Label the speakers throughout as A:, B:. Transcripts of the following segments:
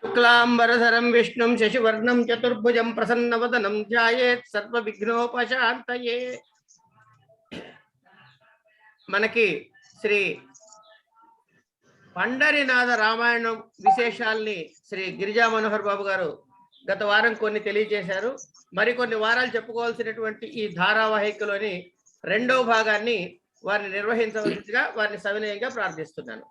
A: శుక్లాంబరధరం విష్ణుం శశివర్ణం చతుర్భుజం ప్రసన్నవదనం ధ్యాయేత్ సర్వవిఘ్నోపశాంతయే. మనకి శ్రీ పండరినాథ రామాయణం విశేషాల్ని శ్రీ గిరిజా మనోహర్ బాబు గారు గత వారం కొన్ని తెలియజేశారు. మరికొన్ని వారాలు చెప్పుకోవాల్సినటువంటి ఈ ధారావాహికలోని రెండవ భాగాన్ని వారిని నిర్వహించవలసిందిగా వారిని సవినయంగా ప్రార్థిస్తున్నాను.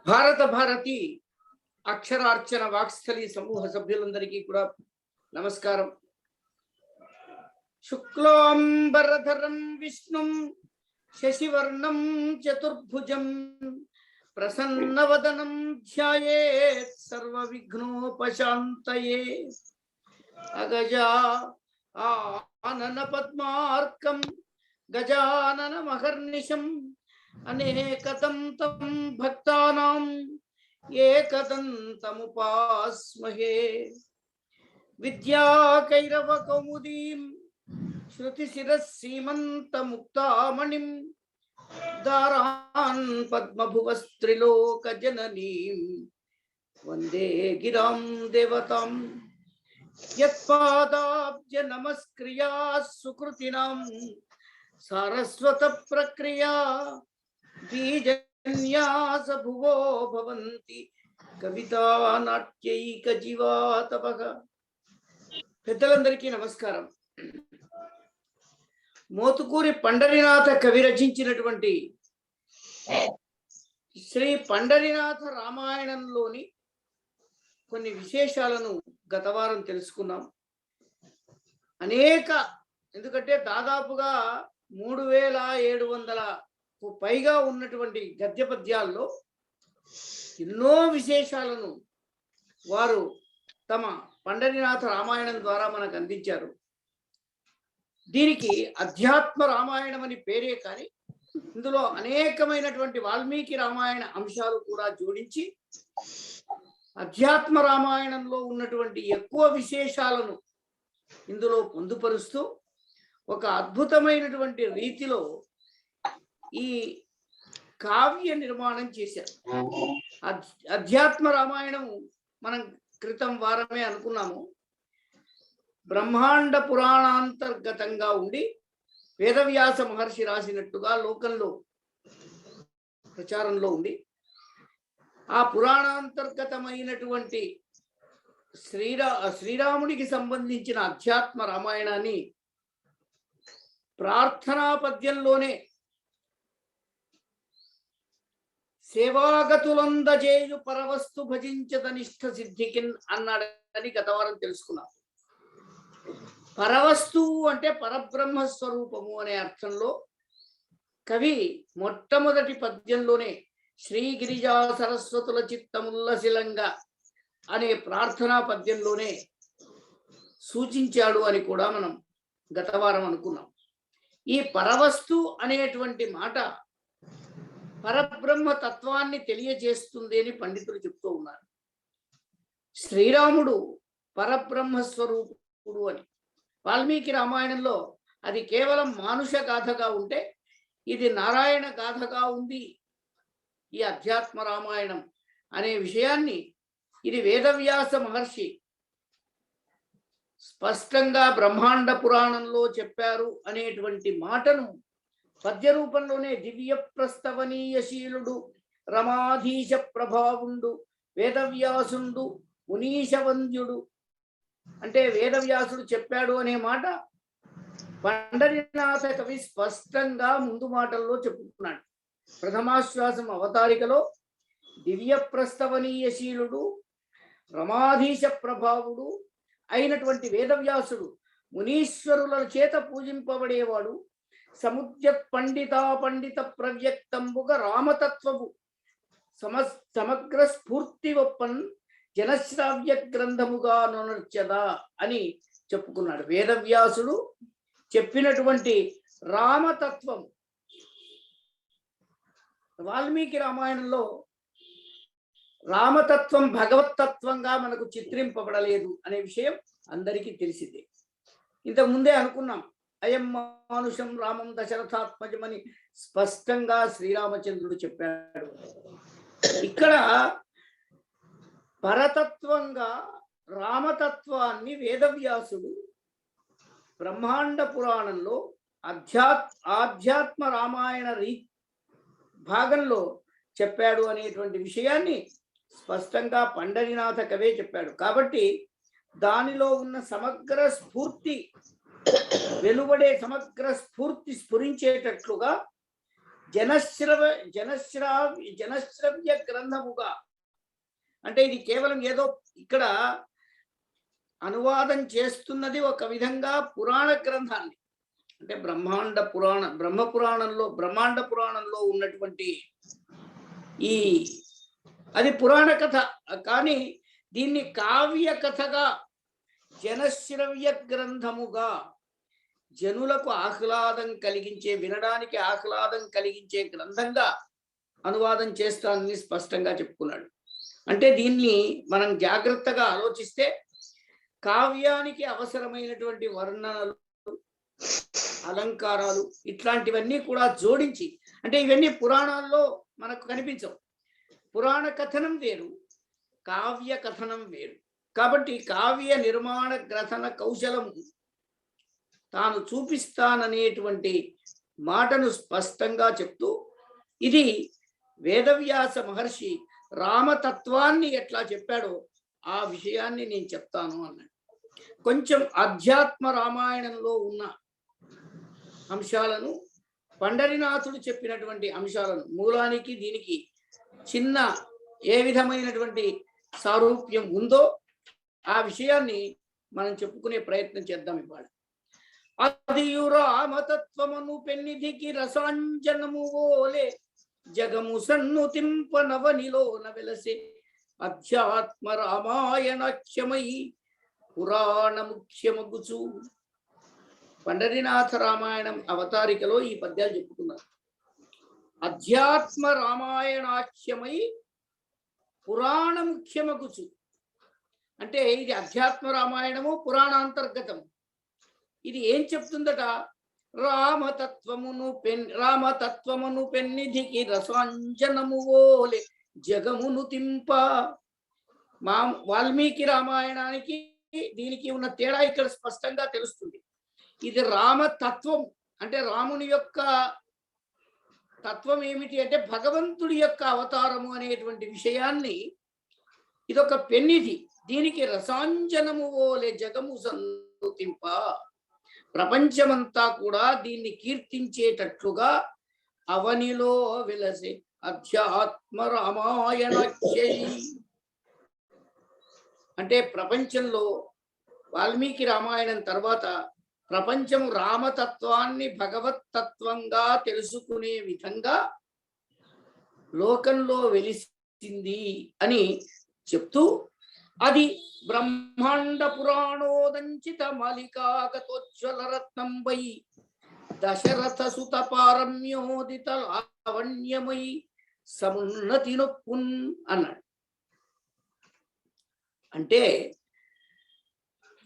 B: భారత భారతి అక్షరార్చన వాక్స్థలి సమూహ సభ్యులందరికీ కూడా నమస్కారం. శుక్లాంబరధరం విష్ణుం శశివర్ణం చతుర్భుజం ప్రసన్నవదనం ధ్యాయేత్ సర్వవిఘ్నోపశాంతయే. అగజా ఆనన పద్మార్కం గజానన మహర్నిశం అనేకదంతం భక్తానాం ఏకదంతముపాస్మహే. విద్యాకైరవ కౌముదీం శృతిశిరసీమంతముక్తామణిం దారాన్ పద్మభువస్త్రిలోకజననీం వందే గిరాం దేవతాం. యత్పాదాబ్జ నమస్క్రియా సుకృతినాం సారస్వత ప్రక్రియా బీజన్యాస భువో భవంతి కవితా నాట్యైక జీవాతపః. పెద్దలందరికీ నమస్కారం. మోతుకూరి పండరినాథ కవి రచించినటువంటి శ్రీ పండరినాథ రామాయణంలోని కొన్ని విశేషాలను గత వారం తెలుసుకున్నాం. ఎందుకంటే దాదాపుగా 3700 పైగా ఉన్నటువంటి గద్య పద్యాల్లో ఎన్నో విశేషాలను వారు తమ పండరినాథ రామాయణం ద్వారా మనకు అందించారు. దీనికి అధ్యాత్మ రామాయణం అని పేరే కానీ ఇందులో అనేకమైనటువంటి వాల్మీకి రామాయణ అంశాలు కూడా జోడించి అధ్యాత్మ రామాయణంలో ఉన్నటువంటి ఎక్కువ విశేషాలను ఇందులో పొందుపరుస్తూ ఒక అద్భుతమైనటువంటి రీతిలో ఈ కావ్య నిర్మాణం చేశారు. అధ్యాత్మ రామాయణము మనం క్రితం వారమే అనుకున్నాము. బ్రహ్మాండ పురాణాంతర్గతంగా ఉండి వేదవ్యాస మహర్షి రాసినట్టుగా లోకంలో ప్రచారంలో ఉండి ఆ పురాణాంతర్గతమైనటువంటి శ్రీరాముడికి సంబంధించిన అధ్యాత్మ రామాయణాన్ని ప్రార్థనా పద్యంలోనే సేవాగతులందజేయు పరవస్తు భజించదనిష్ట సిద్ధికిన్ అన్నాడని గతవారం తెలుసుకున్నాం. పరవస్తు అంటే పరబ్రహ్మ స్వరూపము అనే అర్థంలో కవి మొట్టమొదటి పద్యంలోనే శ్రీ గిరిజా సరస్వతుల చిత్తముల్లశిలంగా అనే ప్రార్థనా పద్యంలోనే సూచించాడు అని కూడా మనం గతవారం అనుకున్నాం. ఈ పరవస్తు అనేటువంటి మాట పరబ్రహ్మ తత్వాన్ని తెలియజేస్తుంది అని పండితులు చెప్తూ ఉన్నారు. శ్రీరాముడు పరబ్రహ్మ స్వరూపుడు అని వాల్మీకి రామాయణంలో అది కేవలం మానుష గాథగా ఉంటే ఇది నారాయణ గాథగా ఉంది ఈ అధ్యాత్మ రామాయణం అనే విషయాన్ని ఇది వేదవ్యాస మహర్షి స్పష్టంగా బ్రహ్మాండ పురాణంలో చెప్పారు అనేటువంటి మాటను పద్య రూపంలోనే దివ్య ప్రస్తవనీయశీలుడు రమాధీశ ప్రభావుండు వేదవ్యాసుండు మునీశవంద్యుడు అంటే వేదవ్యాసుడు చెప్పాడు అనే మాట పండరినాథ కవి స్పష్టంగా ముందు మాటల్లో చెప్పుకున్నాడు. ప్రథమాశ్వాసం అవతారికలో దివ్య ప్రస్తవనీయశీలుడు రమాధీశ ప్రభావుడు అయినటువంటి వేదవ్యాసుడు మునీశ్వరుల చేత పూజింపబడేవాడు. సముద్యత్ పండిత ప్రవ్యక్తంబుగా రామతత్వము సమగ్ర స్ఫూర్తి ఒప్పన్ జనశ్రావ్య గ్రంథముగా నొనర్చదా అని చెప్పుకున్నాడు. వేదవ్యాసుడు చెప్పినటువంటి రామతత్వం వాల్మీకి రామాయణంలో రామతత్వం భగవత్తత్వంగా మనకు చిత్రింపబడలేదు అనే విషయం అందరికీ తెలిసిందే. ఇంతకు ముందే అనుకున్నాం. అయం మానుషం రామం దశరథాత్మజమని స్పష్టంగా శ్రీరామచంద్రుడు చెప్పాడు. ఇక్కడ పరతత్వంగా రామతత్వాన్ని వేదవ్యాసుడు బ్రహ్మాండ పురాణంలో ఆధ్యాత్మ రామాయణ భాగంలో చెప్పాడు అనేటువంటి విషయాన్ని స్పష్టంగా పండరీనాథ కవే చెప్పాడు. కాబట్టి దానిలో ఉన్న సమగ్ర స్ఫూర్తి వెలువడే సమగ్ర స్ఫూర్తి స్ఫురించేటట్లుగా జనశ్రవ్య గ్రంథముగా, అంటే ఇది కేవలం ఏదో ఇక్కడ అనువాదం చేస్తున్నది ఒక విధంగా పురాణ గ్రంథాన్ని, అంటే బ్రహ్మాండ పురాణంలో ఉన్నటువంటి అది పురాణ కథ. కానీ దీన్ని కావ్య కథగా జనశ్రవ్య గ్రంథముగా జనులకు ఆహ్లాదం కలిగించే, వినడానికి ఆహ్లాదం కలిగించే గ్రంథంగా అనువాదం చేస్తానని స్పష్టంగా చెప్పుకున్నాడు. అంటే దీన్ని మనం జాగ్రత్తగా ఆలోచిస్తే కావ్యానికి అవసరమైనటువంటి వర్ణనలు, అలంకారాలు ఇట్లాంటివన్నీ కూడా జోడించి, అంటే ఇవన్నీ పురాణాల్లో మనకు కనిపించవు. పురాణ కథనం వేరు, కావ్య కథనం వేరు. కాబట్టి కావ్య నిర్మాణ గ్రథన కౌశలం తాను చూపిస్తాననేటువంటి మాటను స్పష్టంగా చెప్తూ, ఇది వేదవ్యాస మహర్షి రామతత్వాన్ని ఎట్లా చెప్పాడో ఆ విషయాన్ని నేను చెప్తాను అన్నాడు. కొంచెం అధ్యాత్మ రామాయణంలో ఉన్న అంశాలను, పండరీనాథుడు చెప్పినటువంటి అంశాలను, మూలానికి దీనికి చిన్న ఏ విధమైనటువంటి సారూప్యం ఉందో ఆ విషయాన్ని మనం చెప్పుకునే ప్రయత్నం చేద్దాం ఇవాళ. అదియు రామతత్వమును పెన్నిధికి రసాంజనము ఓలే జగము సన్నుతింప నవనిలోన వెలసే అధ్యాత్మ రామాయణాఖ్యమై పురాణ ముఖ్యమగుచు. పండరీనాథ రామాయణం అవతారికలో ఈ పద్యాలు చెప్పుకున్నారు. అధ్యాత్మ రామాయణాఖ్యమై పురాణ ముఖ్యమగుచు అంటే ఇది అధ్యాత్మ రామాయణము పురాణాంతర్గతం. ఇది ఏం చెప్తుందట? రామతత్వమును పెన్నిధికి రసాంజనము ఓలే జగమును తింప. వాల్మీకి రామాయణానికి దీనికి ఉన్న తేడా ఇక్కడ స్పష్టంగా తెలుస్తుంది. ఇది రామతత్వం అంటే రాముని యొక్క తత్వం ఏమిటి అంటే భగవంతుడి యొక్క అవతారము అనేటువంటి విషయాన్ని, ఇదొక పెన్నిధి, దీనికి రసాంజనము ఓలే జగము సన్నుతింప, ప్రపంచమంతా కూడా దీన్ని కీర్తించేటట్లుగా అవనిలో వెలసే అధ్యాత్మ రామాయణ. అంటే ప్రపంచంలో వాల్మీకి రామాయణం తర్వాత ప్రపంచము రామతత్వాన్ని భగవత్తత్వంగా తెలుసుకునే విధంగా లోకంలో వెలిసింది అని చెప్తూ, అది బ్రహ్మాండ పురాణోదంచిత మలికాగతోజ్వల రత్నంబై దశరథ సుత పారమ్యోదిత లావణ్యమై సమున్నతి నొప్పున్ అన్నాడు. అంటే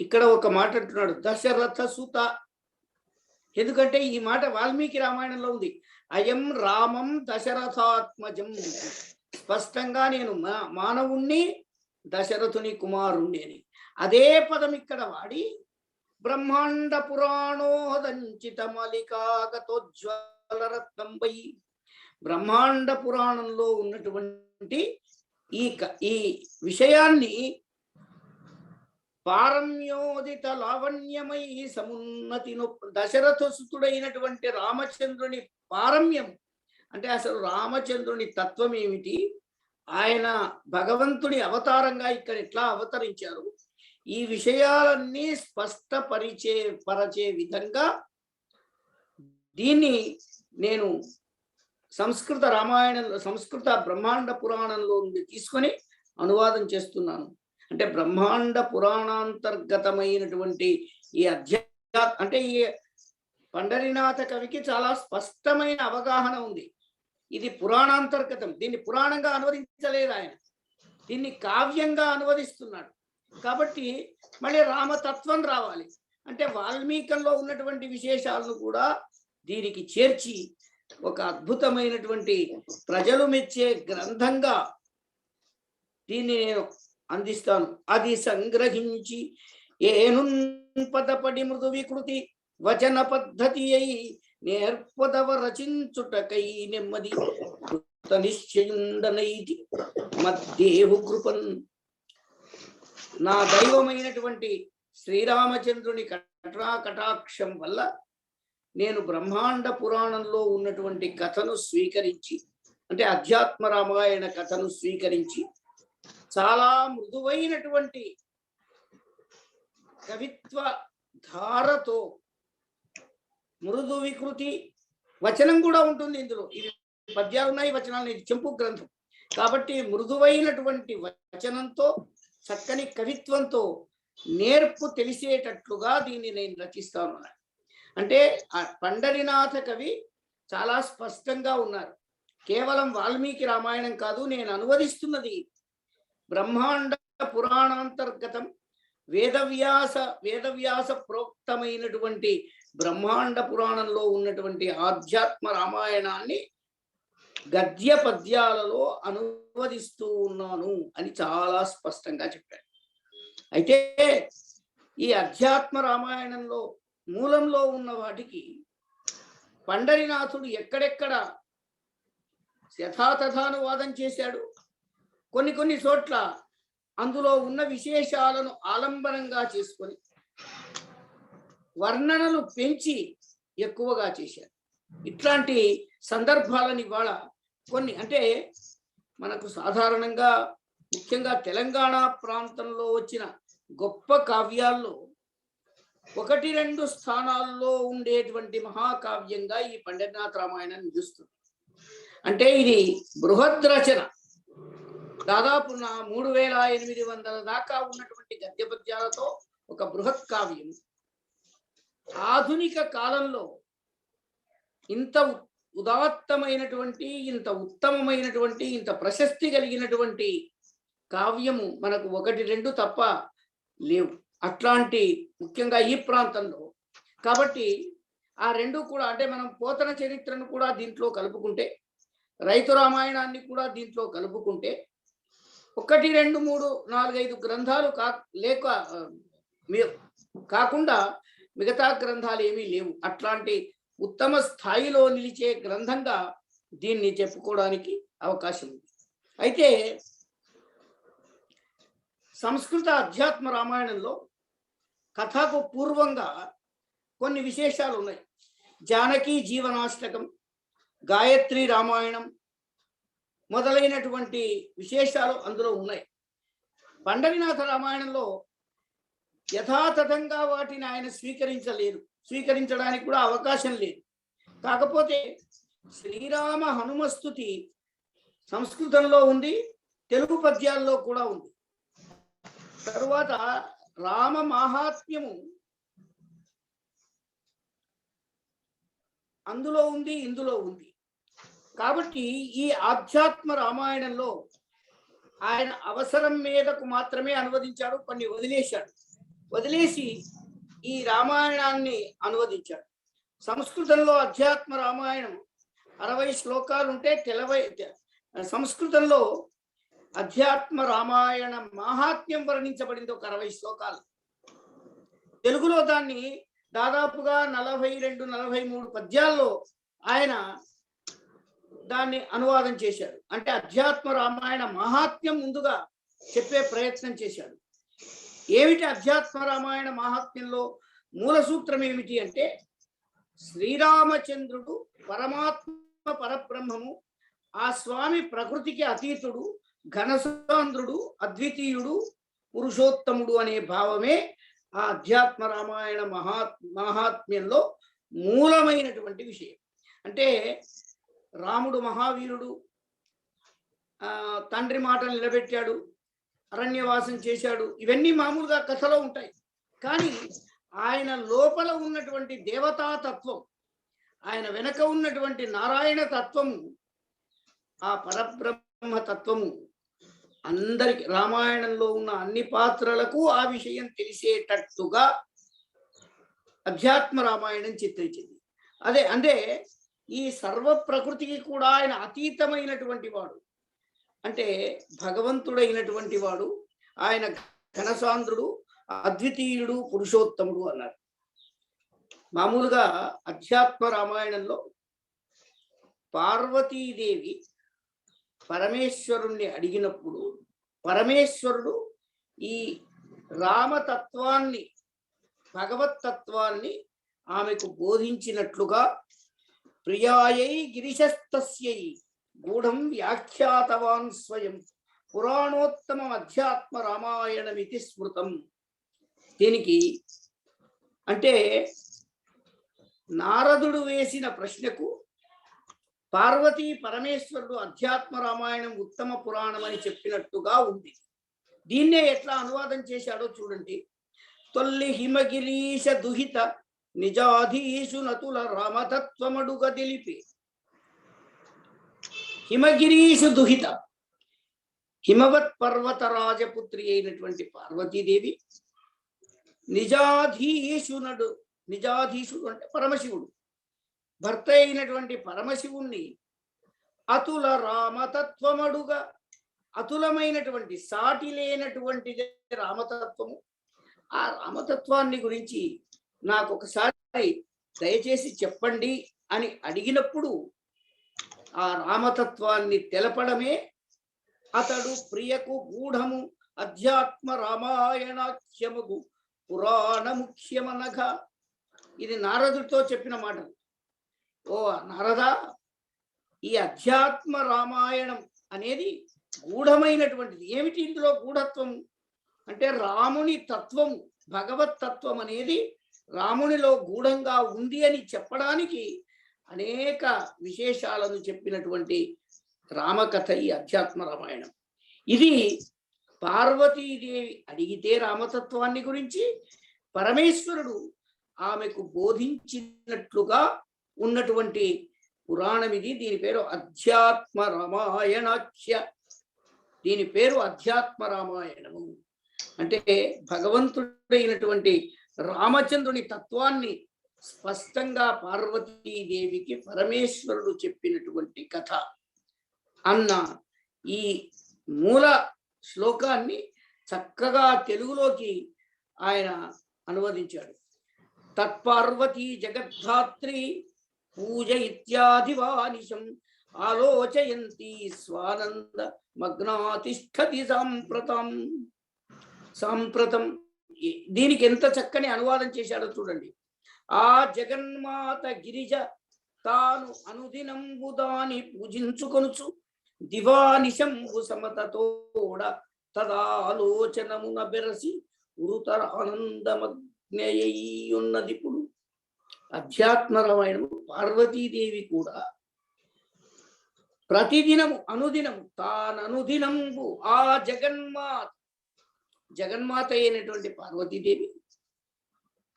B: ఇక్కడ ఒక మాట అంటున్నాడు, దశరథ సుత. ఎందుకంటే ఈ మాట వాల్మీకి రామాయణంలో ఉంది. అయం రామం దశరథాత్మజం. స్పష్టంగా నేను మానవుణ్ణి, దశరథుని కుమారుణ్ణి అని అదే పదం ఇక్కడ వాడి బ్రహ్మాండ పురాణోదంచిత మలికాగతోజ్వల రత్నంబై, బ్రహ్మాండ పురాణంలో ఉన్నటువంటి ఈ విషయాన్ని పారమ్యోదిత లావణ్యమై సమున్నతి దశరథ సుతుడైనటువంటి రామచంద్రుని పారమ్యం అంటే అసలు రామచంద్రుని తత్వం ఏమిటి, ఆయన భగవంతుడి అవతారంగా ఇక్కడ ఎట్లా అవతరించారు, ఈ విషయాలన్నీ పరచే విధంగా దీన్ని నేను సంస్కృత రామాయణంలో, సంస్కృత బ్రహ్మాండ పురాణంలో నుండి తీసుకొని అనువాదం చేస్తున్నాను. అంటే బ్రహ్మాండ పురాణాంతర్గతమైనటువంటి ఈ అంటే ఈ పండరీనాథ కవికి చాలా స్పష్టమైన అవగాహన ఉంది. ఇది పురాణాంతర్గతం, దీన్ని పురాణంగా అనువదించలేదు ఆయన, దీన్ని కావ్యంగా అనువదిస్తున్నాడు. కాబట్టి మళ్ళీ రామతత్వం రావాలి అంటే వాల్మీకంలో ఉన్నటువంటి విశేషాలను కూడా దీనికి చేర్చి ఒక అద్భుతమైనటువంటి ప్రజలు మెచ్చే గ్రంథంగా దీన్ని నేను అందిస్తాను. అది సంగ్రహించి ఏను పదపడి మృదు వికృతి వచన పద్ధతి అయి నేర్పదవ రచించుటకై నెమ్మది నిశ్చయుండనైతి మధ్యేహు కృపన్. నా దైవమైనటువంటి శ్రీరామచంద్రుని కటాక్షం వల్ల నేను బ్రహ్మాండ పురాణంలో ఉన్నటువంటి కథను స్వీకరించి, అంటే అధ్యాత్మ రామాయణ కథను స్వీకరించి చాలా మృదువైనటువంటి కవిత్వ ధారతో, మృదు వికృతి వచనం కూడా ఉంటుంది ఇందులో. ఇది పద్యాలు ఉన్నాయి, వచనాలు, ఇది చెంపు గ్రంథం కాబట్టి మృదువైనటువంటి వచనంతో చక్కని కవిత్వంతో నేర్పు తెలిసేటట్లుగా దీన్ని నేను రచిస్తాను. అంటే పండరినాథ కవి చాలా స్పష్టంగా ఉన్నారు. కేవలం వాల్మీకి రామాయణం కాదు, నేను అనువదిస్తున్నది బ్రహ్మాండ పురాణాంతర్గతం వేదవ్యాస ప్రోక్తమైనటువంటి బ్రహ్మాండ పురాణంలో ఉన్నటువంటి ఆధ్యాత్మ రామాయణాన్ని గద్య పద్యాలలో అనువదిస్తూ ఉన్నాను అని చాలా స్పష్టంగా చెప్పారు. అయితే ఈ అధ్యాత్మ రామాయణంలో మూలంలో ఉన్న వాటికి పండరినాథుడు ఎక్కడెక్కడ యథాతథానువాదం చేశాడు, కొన్ని చోట్ల అందులో ఉన్న విశేషాలను ఆలంబనంగా చేసుకొని వర్ణనలు పెంచి ఎక్కువగా చేశారు. ఇట్లాంటి సందర్భాలను ఇవాళ కొన్ని, అంటే మనకు సాధారణంగా ముఖ్యంగా తెలంగాణ ప్రాంతంలో వచ్చిన గొప్ప కావ్యాల్లో 1-2 స్థానాల్లో ఉండేటువంటి మహాకావ్యంగా ఈ పండరినాథ రామాయణం నిలుస్తుంది. అంటే ఇది బృహద్ రచన, దాదాపు 3800 దాకా ఉన్నటువంటి గద్య పద్యాలతో ఒక బృహత్ కావ్యం. ఆధునిక కాలంలో ఇంత ఉదాత్తమైనటువంటి, ఇంత ఉత్తమమైనటువంటి, ఇంత ప్రశస్తి కలిగినటువంటి కావ్యము మనకు 1-2 తప్ప లేవు అట్లాంటి, ముఖ్యంగా ఈ ప్రాంతంలో. కాబట్టి ఆ రెండు కూడా, అంటే మనం పోతన చరిత్రను కూడా దీంట్లో కలుపుకుంటే, రైతు రామాయణాన్ని కూడా దీంట్లో కలుపుకుంటే 1, 2, 3, 4, 5 గ్రంథాలు కాకుండా మిగతా గ్రంథాలు ఏమీ లేవు. అట్లాంటి ఉత్తమ స్థాయిలో నిలిచే గ్రంథంగా దీన్ని చెప్పుకోవడానికి అవకాశం ఉంది. అయితే సంస్కృత అధ్యాత్మ రామాయణంలో కథకు పూర్వంగా కొన్ని విశేషాలు ఉన్నాయి. జానకి జీవనాష్టకం, గాయత్రి రామాయణం మొదలైనటువంటి విశేషాలు అందులో ఉన్నాయి. పండరినాథ రామాయణంలో యథాతథంగా వాటిని ఆయన స్వీకరించడానికి కూడా అవకాశం లేదు. కాకపోతే శ్రీరామ హనుమస్తుతి సంస్కృతంలో ఉంది, తెలుగు పద్యాల్లో కూడా ఉంది. తరువాత రామ మాహాత్మ్యము అందులో ఉంది, ఇందులో ఉంది. కాబట్టి ఈ ఆధ్యాత్మ రామాయణంలో ఆయన అవసరం మీదకు మాత్రమే అనువదించాడు, కొన్ని వదిలేసి ఈ రామాయణాన్ని అనువదించాడు. సంస్కృతంలో అధ్యాత్మ రామాయణం 60 శ్లోకాలు ఉంటే సంస్కృతంలో అధ్యాత్మ రామాయణ మాహాత్మ్యం వర్ణించబడింది ఒక 60 శ్లోకాలు. తెలుగులో దాన్ని దాదాపుగా 42-43 పద్యాల్లో ఆయన దాన్ని అనువాదం చేశాడు. అంటే అధ్యాత్మ రామాయణ మహాత్మ్యం ముందుగా చెప్పే ప్రయత్నం చేశాడు. ఏమిటి అధ్యాత్మ రామాయణ మహాత్మ్యంలో మూల సూత్రం ఏమిటి అంటే, శ్రీరామచంద్రుడు పరమాత్మ పరబ్రహ్మము, ఆ స్వామి ప్రకృతికి అతీతుడు, ఘనసాంద్రుడు, అద్వితీయుడు, పురుషోత్తముడు అనే భావమే ఆ అధ్యాత్మ రామాయణ మహాత్మ్యంలో మూలమైనటువంటి విషయం. అంటే రాముడు మహావీరుడు, తండ్రి మాటలు నిలబెట్టాడు, అరణ్యవాసం చేశాడు, ఇవన్నీ మామూలుగా కథలో ఉంటాయి. కానీ ఆయన లోపల ఉన్నటువంటి దేవతా తత్వం, ఆయన వెనక ఉన్నటువంటి నారాయణ తత్వము, ఆ పరబ్రహ్మ తత్వము అందరికి, రామాయణంలో ఉన్న అన్ని పాత్రలకు ఆ విషయం తెలిసేటట్టుగా అధ్యాత్మ రామాయణం చిత్రించింది. అంటే ఈ సర్వ ప్రకృతికి కూడా ఆయన అతీతమైనటువంటి వాడు, అంటే భగవంతుడైనటువంటి వాడు. ఆయన ఘనసాంద్రుడు, అద్వితీయుడు, పురుషోత్తముడు అన్నారు. మామూలుగా అధ్యాత్మ రామాయణంలో పార్వతీదేవి పరమేశ్వరుణ్ణి అడిగినప్పుడు పరమేశ్వరుడు ఈ రామతత్వాన్ని, భగవత్తత్వాన్ని ఆమెకు బోధించినట్లుగా ప్రియాయై గిరిశస్తస్యై గూఢం వ్యాఖ్యాతవాన్ స్వయం పురాణోత్తమం అధ్యాత్మ రామాయణమితి స్మృతం. దీనికి అంటే నారదుడు వేసిన ప్రశ్నకు పార్వతీ పరమేశ్వరుడు అధ్యాత్మ రామాయణం ఉత్తమ పురాణం అని చెప్పినట్టుగా ఉంది. దీన్నే ఎట్లా అనువాదం చేశాడో చూడండి. తొల్లి హిమగిరీశ దుహిత నిజాధీషు నతుల రామతత్వమడుగ తెలిపి. హిమగిరీషు దుహిత, హిమవత్ పర్వత రాజపుత్రి అయినటువంటి పార్వతీదేవి నిజాధీశునడు, నిజాధీశుడు అంటే పరమశివుడు, భర్త అయినటువంటి పరమశివుణ్ణి అతుల రామతత్వమడుగా, అతులమైనటువంటి సాటి లేనటువంటి రామతత్వము, ఆ రామతత్వాన్ని గురించి నాకు ఒకసారి దయచేసి చెప్పండి అని అడిగినప్పుడు ఆ రామతత్వాన్ని తెలపడమే అతడు ప్రియకు గూఢము అధ్యాత్మ రామాయణాఖ్యముగు పురాణ ముఖ్యమనగా. ఇది నారదుడితో చెప్పిన మాటలు. ఓ నారద, ఈ అధ్యాత్మ రామాయణం అనేది గూఢమైనటువంటిది. ఏమిటి ఇందులో గూఢత్వము అంటే రాముని తత్వము, భగవత్ తత్వం అనేది రామునిలో గూఢంగా ఉంది అని చెప్పడానికి అనేక విశేషాలను చెప్పినటువంటి రామకథ ఈ అధ్యాత్మ రామాయణం. ఇది పార్వతీదేవి అడిగితే రామతత్వాన్ని గురించి పరమేశ్వరుడు ఆమెకు బోధించినట్లుగా ఉన్నటువంటి పురాణం ఇది. దీని పేరు అధ్యాత్మ రామాయణాఖ్య. దీని పేరు అధ్యాత్మ రామాయణము. అంటే భగవంతుడైనటువంటి రామచంద్రుని తత్వాన్ని స్పష్టంగా పార్వతీదేవికి పరమేశ్వరుడు చెప్పినటువంటి కథ అన్న ఈ మూల శ్లోకాన్ని చక్కగా తెలుగులోకి ఆయన అనువదించాడు. తత్పార్వతీ జగద్ధాత్రి పూజ ఇత్యాది వానిశం ఆలోచయంతి స్వానంద మగ్నాతిష్ఠతి సాంప్రతం. సాంప్రతం దీనికి ఎంత చక్కని అనువాదం చేశాడో చూడండి. ఆ జగన్మాత గిరిజ తాను అనుదినంబు దాని పూజించుకొనుచు దివానిశంబు సమతతోడ తదాలోచనమున బెరసి ఉరుతర ఆనందమగ్నయ్యున్నదిప్పుడు. అధ్యాత్మ రామాయణము పార్వతీదేవి కూడా ప్రతిదినము అనుదినము తాననుదినంబు ఆ జగన్మాత అయినటువంటి పార్వతీదేవి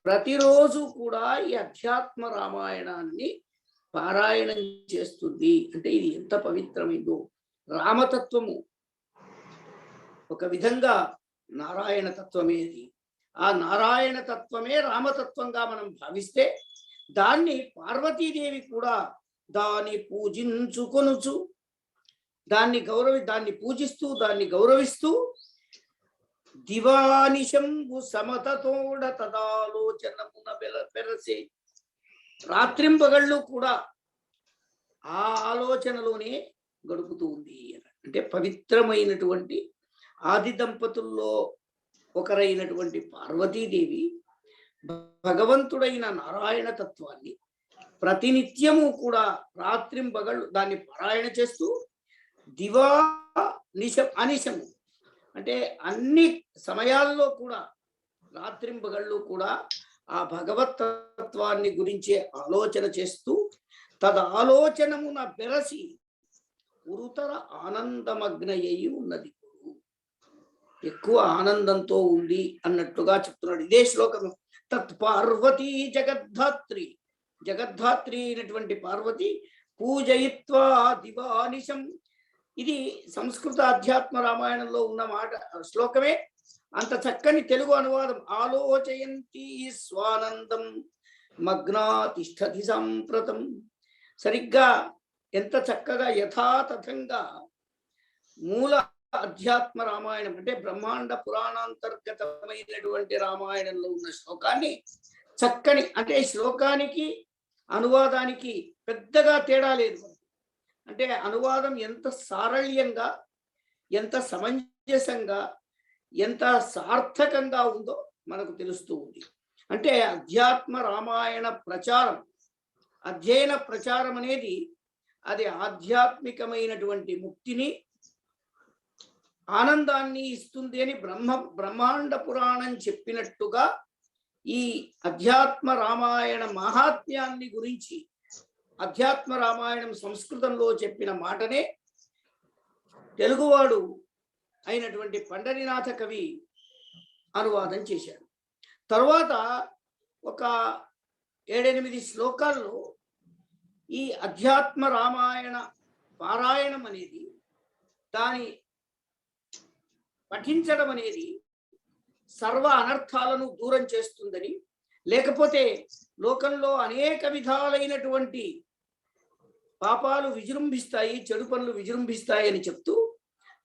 B: ప్రతిరోజు కూడా ఈ అధ్యాత్మ రామాయణాన్ని పారాయణం చేస్తుంది. అంటే ఇది ఎంత పవిత్రమైందో. రామతత్వము ఒక విధంగా నారాయణ తత్వమేది. ఆ నారాయణ తత్వమే రామతత్వంగా మనం భావిస్తే దాన్ని పార్వతీదేవి కూడా దాన్ని పూజించుకొనుచు, దాన్ని పూజిస్తూ, దాన్ని గౌరవిస్తూ దివానిశంబు సమతతోడ తదాలోచనమున పెరసే, రాత్రింపగళ్ళు కూడా ఆ ఆలోచనలోనే గడుపుతూ ఉంది. అంటే పవిత్రమైనటువంటి ఆది దంపతుల్లో ఒకరైనటువంటి పార్వతీదేవి భగవంతుడైన నారాయణ తత్వాన్ని ప్రతినిత్యము కూడా రాత్రింపగళ్ళు దాన్ని పారాయణ చేస్తూ దివా అనిశము అంటే అన్ని సమయాల్లో కూడా రాత్రింపగళ్ళు కూడా ఆ భగవతత్వాన్ని గురించే ఆలోచన చేస్తూ తదాలోచనమున బెరసి ఉరుతర ఆనందమగ్నయ్యి ఉన్నది. ఎక్కువ ఆనందంతో ఉంది అన్నట్లుగా చెప్తున్నాడు. ఇదే శ్లోకం. తత్ పార్వతీ జగద్ధాత్రి, జగద్ధాత్రి అయినటువంటి పార్వతి పూజయిత్వా దివానిశం. ఇది సంస్కృత అధ్యాత్మ రామాయణంలో ఉన్న మాట శ్లోకమే. అంత చక్కని తెలుగు అనువాదం. ఆలోచయంతి స్వానందం మగ్నా తిష్టతి సాంప్రతం. సరిగ్గా ఎంత చక్కగా యథాతథంగా మూల అధ్యాత్మ రామాయణం అంటే బ్రహ్మాండ పురాణాంతర్గతమైనటువంటి రామాయణంలో ఉన్న శ్లోకాన్ని చక్కని, అంటే శ్లోకానికి అనువాదానికి పెద్దగా తేడా లేదు. అంటే అనువాదం ఎంత సారళ్యంగా, ఎంత సమంజసంగా, ఎంత సార్థకంగా ఉందో మనకు తెలుస్తూ ఉంది. అంటే అధ్యాత్మ రామాయణ ప్రచారం, అధ్యయన ప్రచారం అనేది అది ఆధ్యాత్మికమైనటువంటి ముక్తిని, ఆనందాన్ని ఇస్తుంది అని బ్రహ్మాండ పురాణం చెప్పినట్టుగా ఈ అధ్యాత్మ రామాయణ మహాత్మ్యాన్ని గురించి అధ్యాత్మ రామాయణం సంస్కృతంలో చెప్పిన మాటనే తెలుగువాడు అయినటువంటి పండరీనాథ కవి అనువాదం చేశాడు. తర్వాత ఒక 7-8 శ్లోకాల్లో ఈ అధ్యాత్మ రామాయణ పారాయణం అనేది, దాని పఠించడం అనేది సర్వ అనర్థాలను దూరం చేస్తుందని, లేకపోతే లోకంలో అనేక విధాలైనటువంటి పాపాలు విజృంభిస్తాయి, చెడు పనులు విజృంభిస్తాయి అని చెప్తూ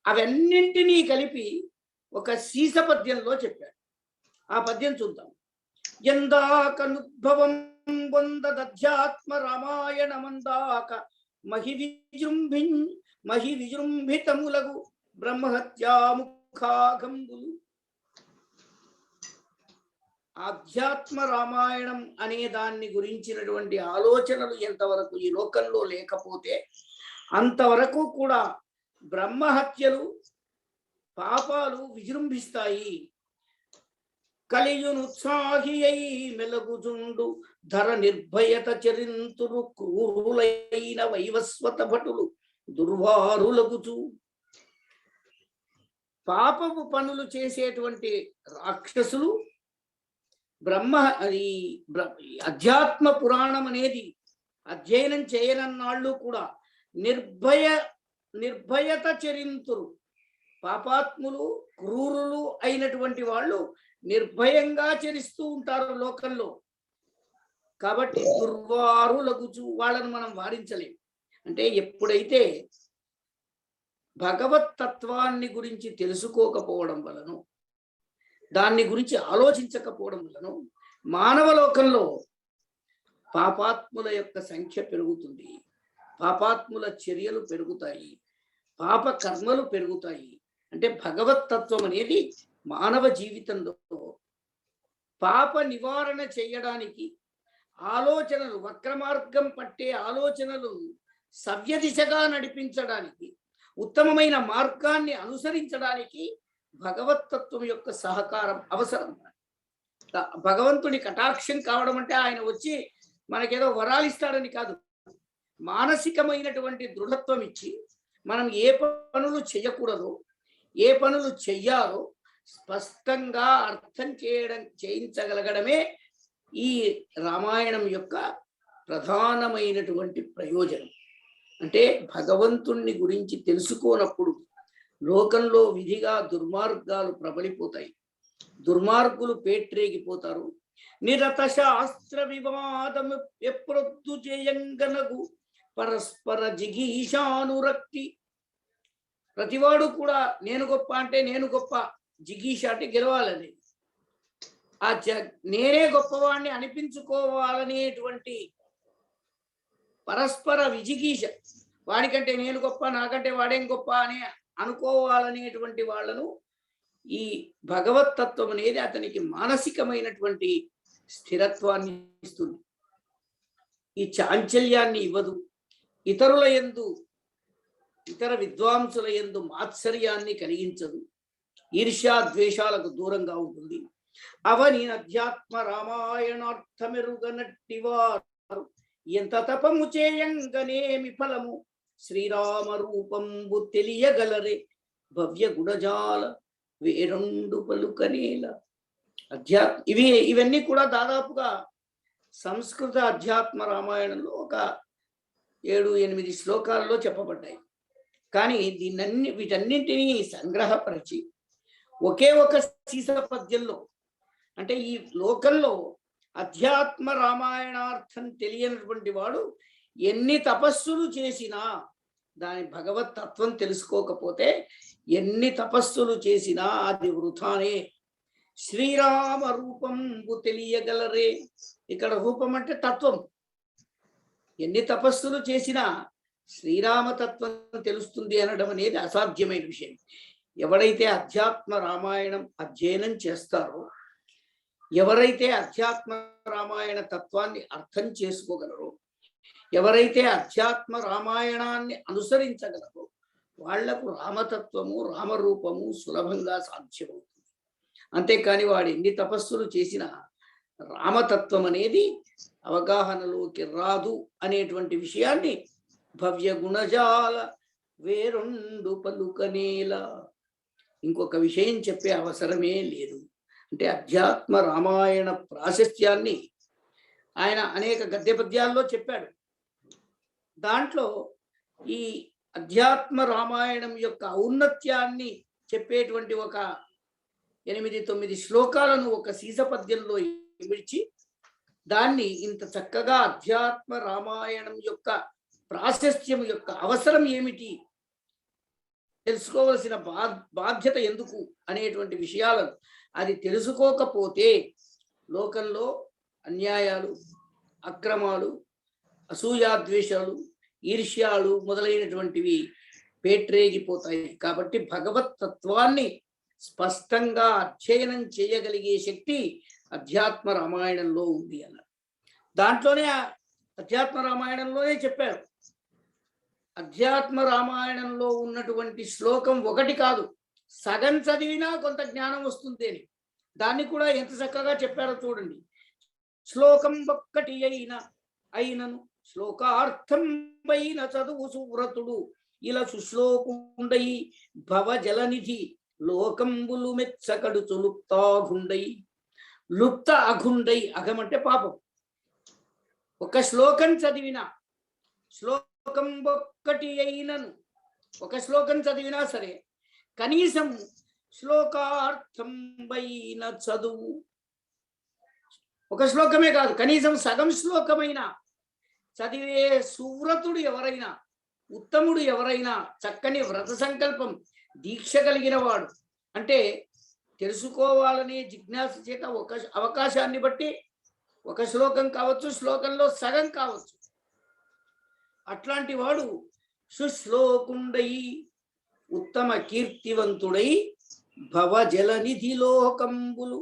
B: అవన్నింటినీ కలిపి ఒక సీస పద్యంలో చెప్పాడు. ఆ పద్యం చూద్దాం. ఎందాకనుద్భవం పొందధ్యాత్మ రామాయణమందాక మహి విజృంభితములగు బ్రహ్మహత్యాముఖాగంబులు. ఆధ్యాత్మ రామాయణం అనే దాన్ని గురించినటువంటి ఆలోచనలు ఎంతవరకు ఈ లోకంలో లేకపోతే అంతవరకు కూడా బ్రహ్మహత్యలు, పాపాలు విజృంభిస్తాయి. కలియునుత్సాహి అయి మెలగుచుండు ధర నిర్భయత చరింతురు క్రూరులైన వైవస్వత భటులు దుర్వారులగుచు. పాపపు పనులు చేసేటువంటి రాక్షసులు అధ్యాత్మ పురాణం అనేది అధ్యయనం చేయనన్నాళ్ళు కూడా నిర్భయత చరింతురు. పాపాత్ములు, క్రూరులు అయినటువంటి వాళ్ళు నిర్భయంగా చరిస్తూ ఉంటారు లోకంలో. కాబట్టి దుర్వారులగుచు, వాళ్ళను మనం వారించలేం. అంటే ఎప్పుడైతే భగవత్ తత్వాన్ని గురించి తెలుసుకోకపోవడం వలన, దాన్ని గురించి ఆలోచించకపోవడం వలన మానవ లోకంలో పాపాత్ముల యొక్క సంఖ్య పెరుగుతుంది, పాపాత్ముల చర్యలు పెరుగుతాయి, పాప కర్మలు పెరుగుతాయి. అంటే భగవత్ తత్వం అనేది మానవ జీవితంలో పాప నివారణ చేయడానికి, ఆలోచనలు వక్రమార్గం పట్టే ఆలోచనలు సవ్య దిశగా నడిపించడానికి, ఉత్తమమైన మార్గాన్ని అనుసరించడానికి భగవత్తత్వం యొక్క సహకారం అవసరం. భగవంతుని కటాక్షం కావడం అంటే ఆయన వచ్చి మనకేదో వరాలు ఇస్తాడని కాదు, మానసికమైనటువంటి దృఢత్వం ఇచ్చి మనం ఏ పనులు చేయకూడదో, ఏ పనులు చెయ్యాలో స్పష్టంగా అర్థం చేయించగలగడమే ఈ రామాయణం యొక్క ప్రధానమైనటువంటి ప్రయోజనం. అంటే భగవంతుణ్ణి గురించి తెలుసుకోనప్పుడు లోకంలో విధిగా దుర్మార్గాలు ప్రబలిపోతాయి, దుర్మార్గులు పేట్రేగిపోతారు. నిరత శాస్త్ర వివాదము ఎప్రొద్దు చేయంగనగు పరస్పర జిగీషానురక్తి. ప్రతివాడు కూడా నేను గొప్ప అంటే నేను గొప్ప, జిగీష అంటే గెలవాలని, నేనే గొప్పవాడిని అనిపించుకోవాలనేటువంటి పరస్పర విజిగీష, వాడికంటే నేను గొప్ప, నాకంటే వాడేం గొప్ప అని అనుకోవాలనేటువంటి వాళ్ళను ఈ భగవత్తత్వం అనేది అతనికి మానసికమైనటువంటి స్థిరత్వాన్ని ఇస్తుంది, ఈ చాంచల్యాన్ని ఇవ్వదు. ఇతరుల యందు, ఇతర విద్వాంసుల యందు మాత్సర్యాన్ని కలిగించదు, ఈర్ష్యా ద్వేషాలకు దూరంగా ఉంటుంది. అవని అధ్యాత్మ రామాయణార్థమెరుగనట్టివారు ఎంత తపము చేయంగనేమి ఫలము శ్రీరామ రూపంబు తెలియగలరే భవ్య గుణజాల వేరండు పలుకనేల. ఇవన్నీ కూడా దాదాపుగా సంస్కృత అధ్యాత్మ రామాయణంలో ఒక 7-8 శ్లోకాల్లో చెప్పబడ్డాయి. కానీ వీటన్నింటినీ సంగ్రహపరిచి ఒకే ఒక సీస పద్యంలో, అంటే ఈ లోకంలో అధ్యాత్మ రామాయణార్థం తెలియనటువంటి వాడు ఎన్ని తపస్సులు చేసినా దాని భగవత్ తత్వం తెలుసుకోకపోతే ఎన్ని తపస్సులు చేసినా అది వృథానే. శ్రీరామ రూపంబు తెలియగలరే. ఇక్కడ రూపం అంటే తత్వం. ఎన్ని తపస్సులు చేసినా శ్రీరామతత్వం తెలుస్తుంది అనడం అనేది అసాధ్యమైన విషయం. ఎవరైతే అధ్యాత్మ రామాయణం అధ్యయనం చేస్తారో, ఎవరైతే అధ్యాత్మ రామాయణ తత్వాన్ని అర్థం చేసుకోగలరో, ఎవరైతే అధ్యాత్మ రామాయణాన్ని అనుసరించగలరో వాళ్లకు రామతత్వము రామరూపము సులభంగా సాధ్యమవుతుంది. అంతేకాని వాడు ఎన్ని తపస్సులు చేసినా రామతత్వం అనేది అవగాహనలోకి రాదు అనేటువంటి విషయాన్ని భవ్య గుణజాల వేరొండు పలుకనేల. ఇంకొక విషయం చెప్పే అవసరమే లేదు. అంటే అధ్యాత్మ రామాయణ ప్రాశస్త్యాన్ని ఆయన అనేక గద్య పద్యాల్లో చెప్పాడు. దాంట్లో ఈ అధ్యాత్మ రామాయణం యొక్క ఔన్నత్యాన్ని చెప్పేటువంటి ఒక 8-9 శ్లోకాలను ఒక సీస పద్యంలో ఇమిడ్చి దాన్ని ఇంత చక్కగా అధ్యాత్మ రామాయణం యొక్క ప్రాశస్త్యం యొక్క అవసరం ఏమిటి, తెలుసుకోవలసిన బాధ్యత ఎందుకు అనేటువంటి విషయాలను అది తెలుసుకోకపోతే లోకంలో అన్యాయాలు, అక్రమాలు, అసూయాద్వేషాలు, ఈర్ష్యాలు మొదలైనటువంటివి పేట్రేగిపోతాయి. కాబట్టి భగవత్ తత్వాన్ని స్పష్టంగా అధ్యయనం చేయగలిగే శక్తి అధ్యాత్మ రామాయణంలో ఉంది అన్న. దాంట్లోనే అధ్యాత్మ రామాయణంలోనే చెప్పారు. అధ్యాత్మ రామాయణంలో ఉన్నటువంటి శ్లోకం ఒకటి కాదు, సగం చదివినా కొంత జ్ఞానం వస్తుంది అని. దాన్ని కూడా ఎంత చక్కగా చెప్పారో చూడండి. శ్లోకం ఒక్కటి అయినను శ్లోకార్థం పైన చదువు సువ్రతుడు ఇలా సుశ్లోకుండై భవ జలనిధి లోకంబులు మెచ్చకడుచు లుప్తాఘుండై. లుప్త అఘుండై, అఘమంటే పాపం. ఒక శ్లోకం చదివినా, శ్లోకం ఒక్కటి అయినను, ఒక శ్లోకం చదివినా సరే కనీసం శ్లోకార్థం పైన చదువు, ఒక శ్లోకమే కాదు కనీసం సగం శ్లోకమైనా చదివే సువ్రతుడు ఎవరైనా, ఉత్తముడు ఎవరైనా, చక్కని వ్రత సంకల్పం దీక్ష కలిగిన వాడు, అంటే తెలుసుకోవాలనే జిజ్ఞాస చేత ఒక అవకాశాన్ని బట్టి ఒక శ్లోకం కావచ్చు, శ్లోకంలో సగం కావచ్చు, అట్లాంటి వాడు సుశ్లోకుండై ఉత్తమ కీర్తివంతుడై భవ జలనిధి లోకంబులు.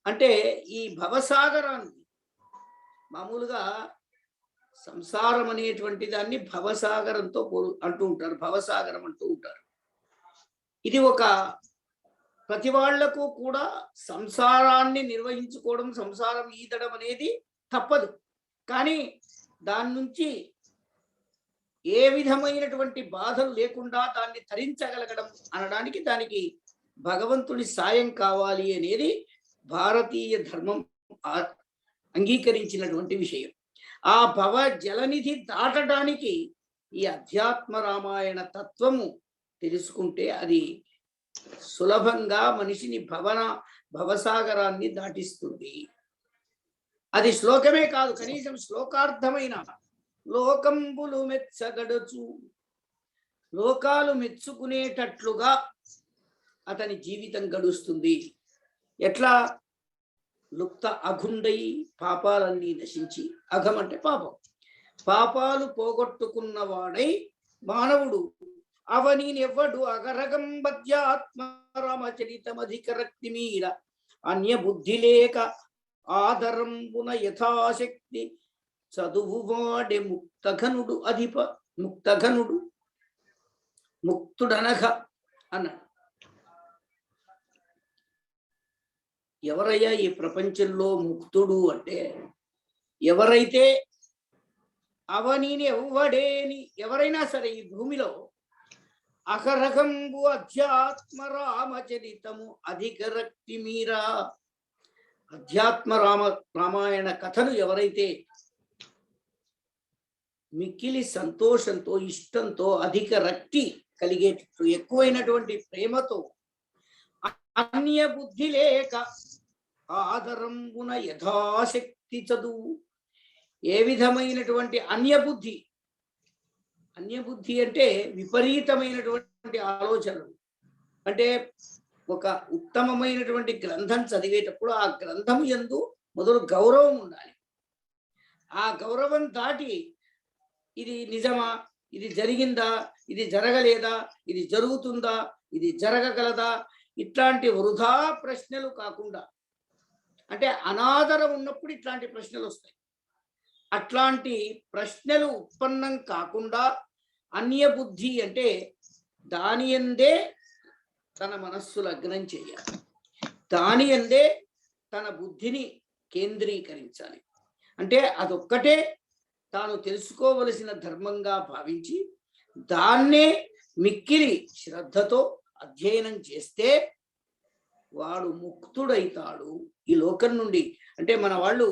B: అంటే ఈ భవసాగరాన్ని, మామూలుగా సంసారం అనేటువంటి దాన్ని భవసాగరంతో అంటూ ఉంటారు, భవసాగరం అంటూ ఉంటారు. ఇది ఒక ప్రతి వాళ్లకు కూడా సంసారాన్ని నిర్వహించుకోవడం, సంసారం ఈదడం అనేది తప్పదు. కానీ దాని నుంచి ఏ విధమైనటువంటి బాధలు లేకుండా దాన్ని తరించగలగడం అనడానికి దానికి భగవంతుడి సాయం కావాలి అనేది భారతీయ ధర్మం అంగీకరించినటువంటి విషయం. ఆ భవ జలనిధి దాటడానికి ఈ అధ్యాత్మ రామాయణ తత్వము తెలుసుకుంటే అది సులభంగా మనిషిని భవసాగరాన్ని దాటిస్తుంది. అది శ్లోకమే కాదు, కనీసం శ్లోకార్థమైన లోకంబులు మెచ్చగడచు, లోకాలు మెచ్చుకునేటట్లుగా అతని జీవితం గడుస్తుంది. ఎట్లా? లుప్త అఘుండై, పాపాలన్నీ నశించి, అఘం అంటే పాపం, పాపాలు పోగొట్టుకున్నవాడై మానవుడు అవనీనెవ్వడు అగరగం బధ్యాత్మ రామచరితమధికరక్తి మీర అన్య బుద్ధి లేక ఆదరంబున యథాశక్తి చదువు వాడే ముక్తఘనుడు అధిప ముక్తఘనుడు ముక్తుడనఘ అన్నాడు. ఎవరయ్యా ఈ ప్రపంచంలో ముక్తుడు అంటే, ఎవరైతే అవనీని ఎవ్వడేని, ఎవరైనా సరే ఈ భూమిలో అకరకంబు అధ్యాత్మ రామచరితము అధికరక్తి మీరా, అధ్యాత్మ రామాయణ కథను ఎవరైతే మిక్కిలి సంతోషంతో, ఇష్టంతో, అధిక రక్తి కలిగేటట్టు, ఎక్కువైనటువంటి ప్రేమతో, అన్య బుద్ధి లేక ఆదరంబున యథాశక్తి చదువు, ఏ విధమైనటువంటి అన్యబుద్ధి అంటే విపరీతమైనటువంటి ఆలోచనలు. అంటే ఒక ఉత్తమమైనటువంటి గ్రంథం చదివేటప్పుడు ఆ గ్రంథం యందు మొదలు గౌరవం ఉండాలి. ఆ గౌరవం దాటి ఇది నిజమా, ఇది జరిగిందా, ఇది జరగలేదా, ఇది జరుగుతుందా, ఇది జరగగలదా, ఇట్లాంటి వృధా ప్రశ్నలు కాకుండా, అంటే అనాదరం ఉన్నప్పుడు ఇట్లాంటి ప్రశ్నలు వస్తాయి. అట్లాంటి ప్రశ్నలు ఉత్పన్నం కాకుండా అన్య బుద్ధి అంటే దాని యందే తన మనస్సు లగ్నం చేయాలి, దాని యందే తన బుద్ధిని కేంద్రీకరించాలి. అంటే అదొక్కటే తాను తెలుసుకోవలసిన ధర్మంగా భావించి దాన్నే మిక్కిలి శ్రద్ధతో అధ్యయనం చేస్తే వాడు ముక్తుడైతాడు ఈ లోకం నుండి. అంటే మన వాళ్ళు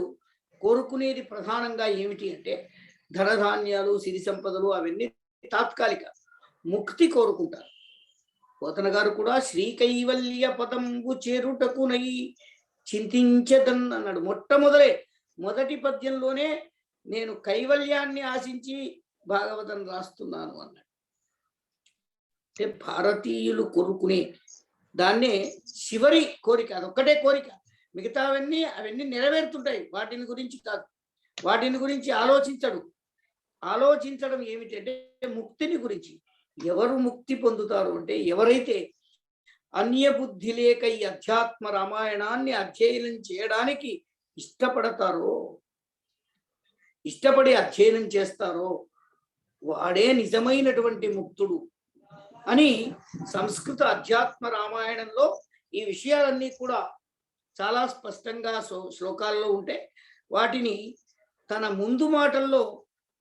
B: కోరుకునేది ప్రధానంగా ఏమిటి అంటే ధనధాన్యాలు, సిరి సంపదలు, అవన్నీ తాత్కాలిక. ముక్తి కోరుకుంటారు. పోతన గారు కూడా శ్రీ కైవల్య పదంబు చేరుటకునై చింతించదన్ అన్నాడు. మొదటి పద్యంలోనే నేను కైవల్యాన్ని ఆశించి భాగవతం రాస్తున్నాను అన్నాడు. అంటే భారతీయులు కోరుకునే దాన్నే చివరి కోరిక, అదొక్కటే కోరిక. మిగతావన్నీ అవన్నీ నెరవేరుతుంటాయి, వాటిని గురించి కాదు, వాటిని గురించి ఆలోచించడు. ఆలోచించడం ఏమిటంటే ముక్తిని గురించి. ఎవరు ముక్తి పొందుతారు అంటే ఎవరైతే అన్య బుద్ధి లేక ఈ అధ్యాత్మ రామాయణాన్ని అధ్యయనం చేయడానికి ఇష్టపడి అధ్యయనం చేస్తారో వాడే నిజమైనటువంటి ముక్తుడు అని సంస్కృత అధ్యాత్మ రామాయణంలో ఈ విషయాలన్నీ కూడా చాలా స్పష్టంగా శ్లోకాల్లో ఉంటే వాటిని తన ముందు మాటల్లో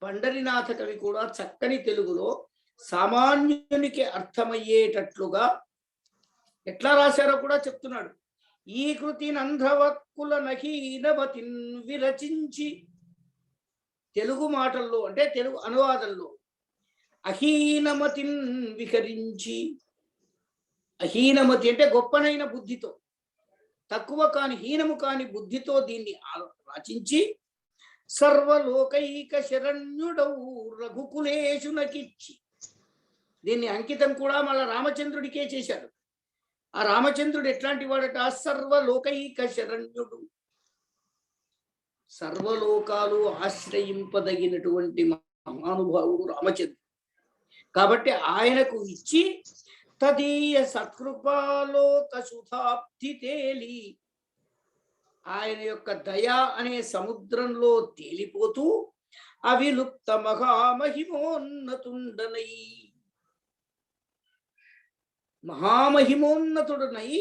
B: పండరినాథ కవి కూడా చక్కని తెలుగులో సామాన్యునికి అర్థమయ్యేటట్లుగా ఎట్లా రాశారో కూడా చెప్తున్నాడు. ఈ కృతి నంధ్రవక్కుల నహీనవతిన్ విరచించి, తెలుగు మాటల్లో అంటే తెలుగు అనువాదంలో అహీనమతిన్ విహరించి, అహీనమతి అంటే గొప్పనైన బుద్ధితో, తక్కువ కాని హీనము కాని బుద్ధితో దీన్ని రచించి సర్వలోకైక శరణ్యుడవు రఘుకులేశునకిచ్చి, దీన్ని అంకితం కూడా మళ్ళా రామచంద్రుడికే చేశాడు. ఆ రామచంద్రుడు ఎట్లాంటి వాడట? సర్వలోకైక శరణ్యుడు, సర్వలోకాలు ఆశ్రయింపదగినటువంటి మహానుభావుడు రామచంద్రుడు. కాబట్టి ఆయనకు ఇచ్చి తదీయ సత్కృపాలోక సుధాప్తి తేలి, ఆయన యొక్క దయా అనే సముద్రంలో తేలిపోతూ అవిలుప్త మహామహిమోన్నతుడనై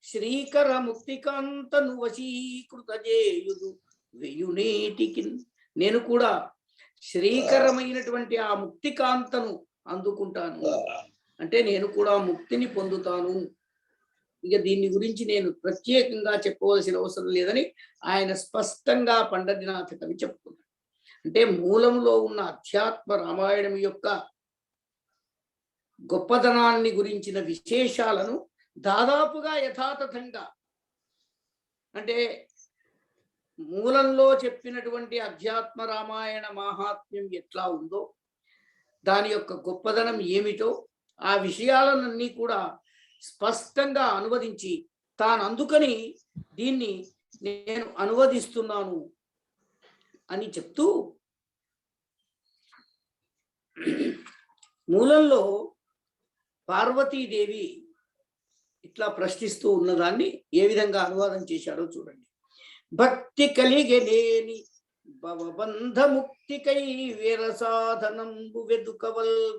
B: శ్రీకర ముక్తికాంతను వశీకృత చేయుదు వెయునేటికి. నేను కూడా శ్రీకరమైనటువంటి ఆ ముక్తికాంతను అందుకుంటాను, అంటే నేను కూడా ముక్తిని పొందుతాను. ఇక దీని గురించి నేను ప్రత్యేకంగా చెప్పవలసిన అవసరం లేదని ఆయన స్పష్టంగా పండరినాథ కవి చెప్తున్నాడు. అంటే మూలంలో ఉన్న అధ్యాత్మ రామాయణం యొక్క గొప్పతనాన్ని గురించిన విశేషాలను దాదాపుగా యథాతథంగా, అంటే మూలంలో చెప్పినటువంటి అధ్యాత్మ రామాయణ మహాత్మ్యం ఎట్లా ఉందో, దాని యొక్క గొప్పదనం ఏమిటో, ఆ విషయాలన్నీ కూడా స్పష్టంగా అనువదించి తాను అందుకని దీన్ని నేను అనువదిస్తున్నాను అని చెప్తూ మూలంలో పార్వతీదేవి ఇట్లా ప్రశ్నిస్తూ ఉన్నదాన్ని ఏ విధంగా అనువాదం చేశాడో చూడండి. భక్తి కలిగలేని భవబంధ ముక్తికై వీర సాధనంబు వెదుకవల్వ,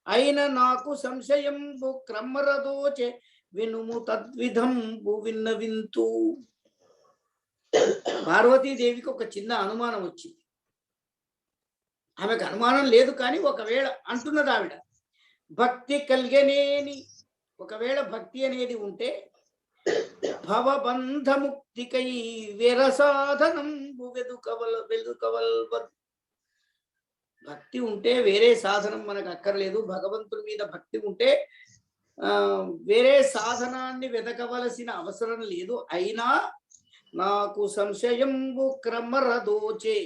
B: అయిన నాకు సంశయంబు క్రమరదోచే వినుము తద్విధంబు విన్నవింతు. పార్వతీదేవికి ఒక చిన్న అనుమానం వచ్చింది. ఆమెకు అనుమానం లేదు కానీ ఒకవేళ అంటున్నది ఆవిడ, భక్తి కలిగనేని, ఒకవేళ భక్తి అనేది ఉంటే భవబంధ ముక్తికై వీరసాధనంబు వెదుకవల్వ, భక్తి ఉంటే వేరే సాధనం మనకు అక్కర్లేదు. భగవంతుడి మీద భక్తి ఉంటే వేరే సాధనాన్ని వెతకవలసిన అవసరం లేదు. అయినా నాకు సంశయంబు క్రమరదోచే,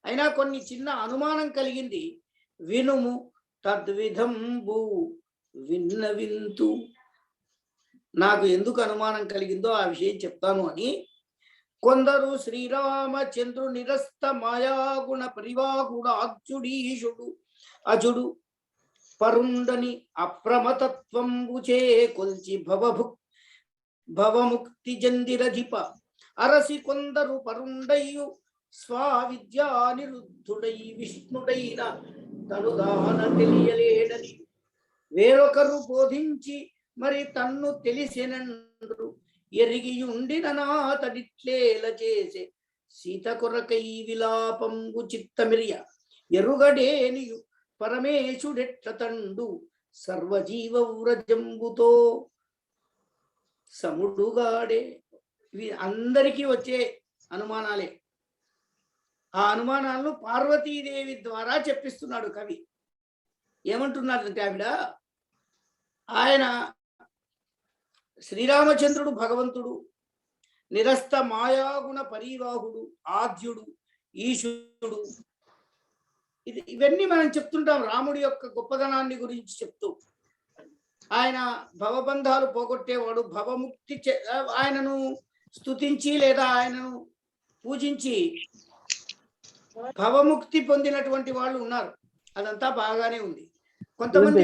B: అయినా కొన్ని చిన్న అనుమానం కలిగింది. వినుము తద్విధంబు విన్నవింతు. నాకు ఎందుకు అనుమానం కలిగిందో ఆ విషయం చెప్తాను అని కొందరు శ్రీరామచంద్రు నిరస్త మాయాగుణ పరివాగుణ అచ్యుడీషుడు అజుడు పరుండని అప్రమతత్వంబుచే కొల్చి భవముక్తి జందిరధిప అరసి కొందరు పరుండయ్యు స్వావిద్యా నిరుద్ధుడై విష్ణుడైన తనుదాన తెలియలేడని వేరొకరు బోధించి మరి తన్ను తెలిసినండ్రు ఎరిగియుండిన నాతడిట్లేల చేసే సీత కొరకై విలాపంబు చిత్తమిరియ ఎరుగడేనియు పరమేశుడెట్ల తండు సర్వజీవ వ్రజంబుతో సముడుగాడే. ఇవి అందరికీ వచ్చే అనుమానాలే. ఆ అనుమానాలను పార్వతీదేవి ద్వారా చెప్పిస్తున్నాడు కవి. ఏమంటున్నాడంటే ఆవిడ, ఆయన శ్రీరామచంద్రుడు భగవంతుడు, నిరస్త మాయాగుణ పరివాహుడు, ఆద్యుడు, ఈశుడు. ఇవన్నీ మనం చెప్తుంటాం రాముడి యొక్క గొప్పదనాన్ని గురించి చెప్తూ. ఆయన భవబంధాలు పోగొట్టేవాడు, భవముక్తి ఆయనను స్తుతించి లేదా ఆయనను పూజించి భవముక్తి పొందినటువంటి వాళ్ళు ఉన్నారు. అదంతా బాగానే ఉంది. కొంతమంది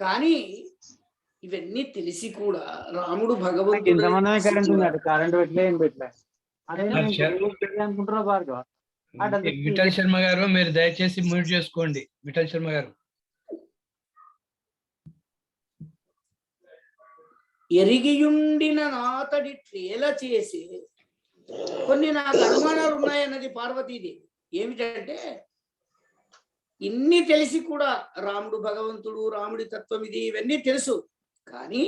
B: కానీ ఇవన్నీ తెలిసి కూడా రాముడు భగవంతుడు
C: విఠల్ శర్మ గారు, మీరు దయచేసి మ్యూట్ చేసుకోండి. విఠల్ శర్మ గారు,
B: ఎరిగియుండిన నాతడి ట్రేల చేసి కొన్ని నాకు అనుమానాలు ఉన్నాయన్నది పార్వతీదేవి. ఏమిటంటే ఇన్ని తెలిసి కూడా రాముడు భగవంతుడు, రాముడి తత్వం ఇది, ఇవన్నీ తెలుసు. కానీ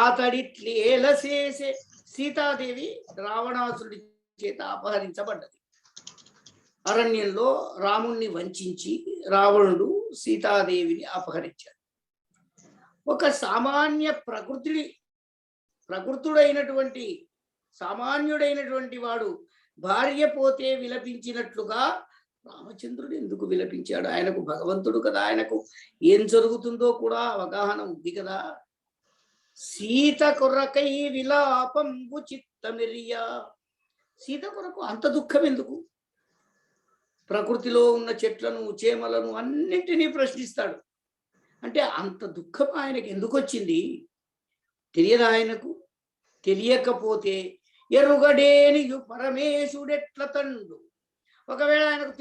B: ఆతడి ట్లేల చేసే సీతాదేవి రావణాసురుడి చేత అపహరించబడ్డది. అరణ్యంలో రాముణ్ణి వంచి రావణుడు సీతాదేవిని అపహరించాడు. ఒక సామాన్య ప్రకృతుడైనటువంటి సామాన్యుడైనటువంటి వాడు భార్య పోతే విలపించినట్లుగా రామచంద్రుడు ఎందుకు విలపించాడు? ఆయనకు భగవంతుడు కదా, ఆయనకు ఏం జరుగుతుందో కూడా అవగాహన ఉంది కదా. సీత కొరకై విలాపంబు చిత్తమిరియా. సీత కొరకు అంత దుఃఖం ఎందుకు? ప్రకృతిలో ఉన్న చెట్లను, చేమలను అన్నింటినీ ప్రశ్నిస్తాడు. అంటే అంత దుఃఖం ఆయనకు ఎందుకు వచ్చింది? తెలియదు ఆయనకు. తెలియకపోతే ఎరుగడేనియు పరమేశుడెట్ల తండు. ఒకవేళ ఆయనకు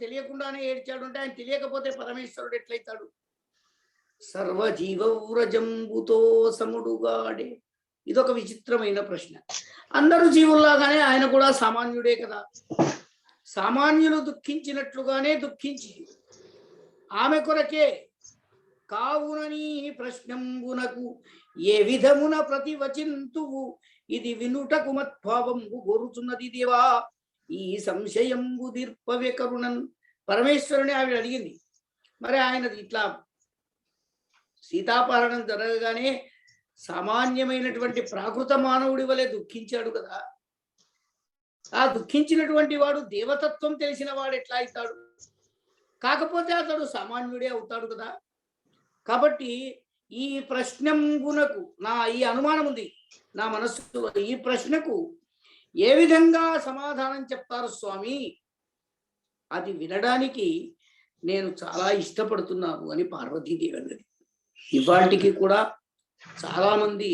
B: తెలియకుండానే ఏడ్చాడు అంటే ఆయన తెలియకపోతే పరమేశ్వరుడు ఎట్లయితాడు? సర్వజీవవ్రజంబుతో సముడుగాడే. ఇదొక విచిత్రమైన ప్రశ్న. అందరూ జీవుల్లాగానే ఆయన కూడా సామాన్యుడే కదా. సామాన్యులు దుఃఖించినట్లుగానే దుఃఖించి ఆమె కొరకే కావునని ప్రశ్నంబునకు ఏ విధమున ప్రతివచింతువు ఇది వినుటకు మత్భావంబు కోరుచున్నది దేవా. ఈ సంశయంబు దీర్పవే కరుణన్. పరమేశ్వరుని ఆవిడ అడిగింది. మరి ఆయన ఇట్లా సీతాపహరణం జరగగానే సామాన్యమైనటువంటి ప్రాకృత మానవుడి వలె దుఃఖించాడు కదా. ఆ దుఃఖించినటువంటి వాడు దేవతత్వం తెలిసిన వాడు ఎట్లా అవుతాడు? కాకపోతే అతడు సామాన్యుడే అవుతాడు కదా. కాబట్టి ఈ ప్రశ్నంబునకు ఈ అనుమానం ఉంది నా మనస్సులో. ఈ ప్రశ్నకు ఏ విధంగా సమాధానం చెప్తారు స్వామి, అది వినడానికి నేను చాలా ఇష్టపడుతున్నాను అని పార్వతీదేవి అన్నది. ఇవాటికి కూడా చాలా మంది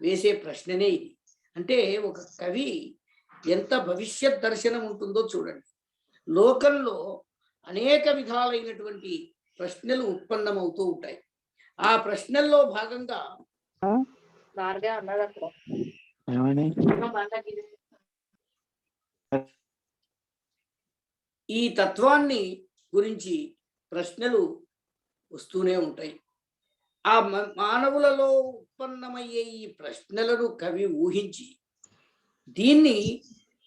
B: వేసే ప్రశ్ననే ఇది. అంటే ఒక కవి ఎంత భవిష్యత్ దర్శనం ఉంటుందో చూడండి. లోకంలో అనేక విధాలైనటువంటి ప్రశ్నలు ఉత్పన్నమవుతూ ఉంటాయి. ఆ ప్రశ్నల్లో భాగంగా ఈ తత్వాన్ని గురించి ప్రశ్నలు వస్తూనే ఉంటాయి. ఆ మానవులలో ఉత్పన్నమయ్యే ఈ ప్రశ్నలను కవి ఊహించి దీన్ని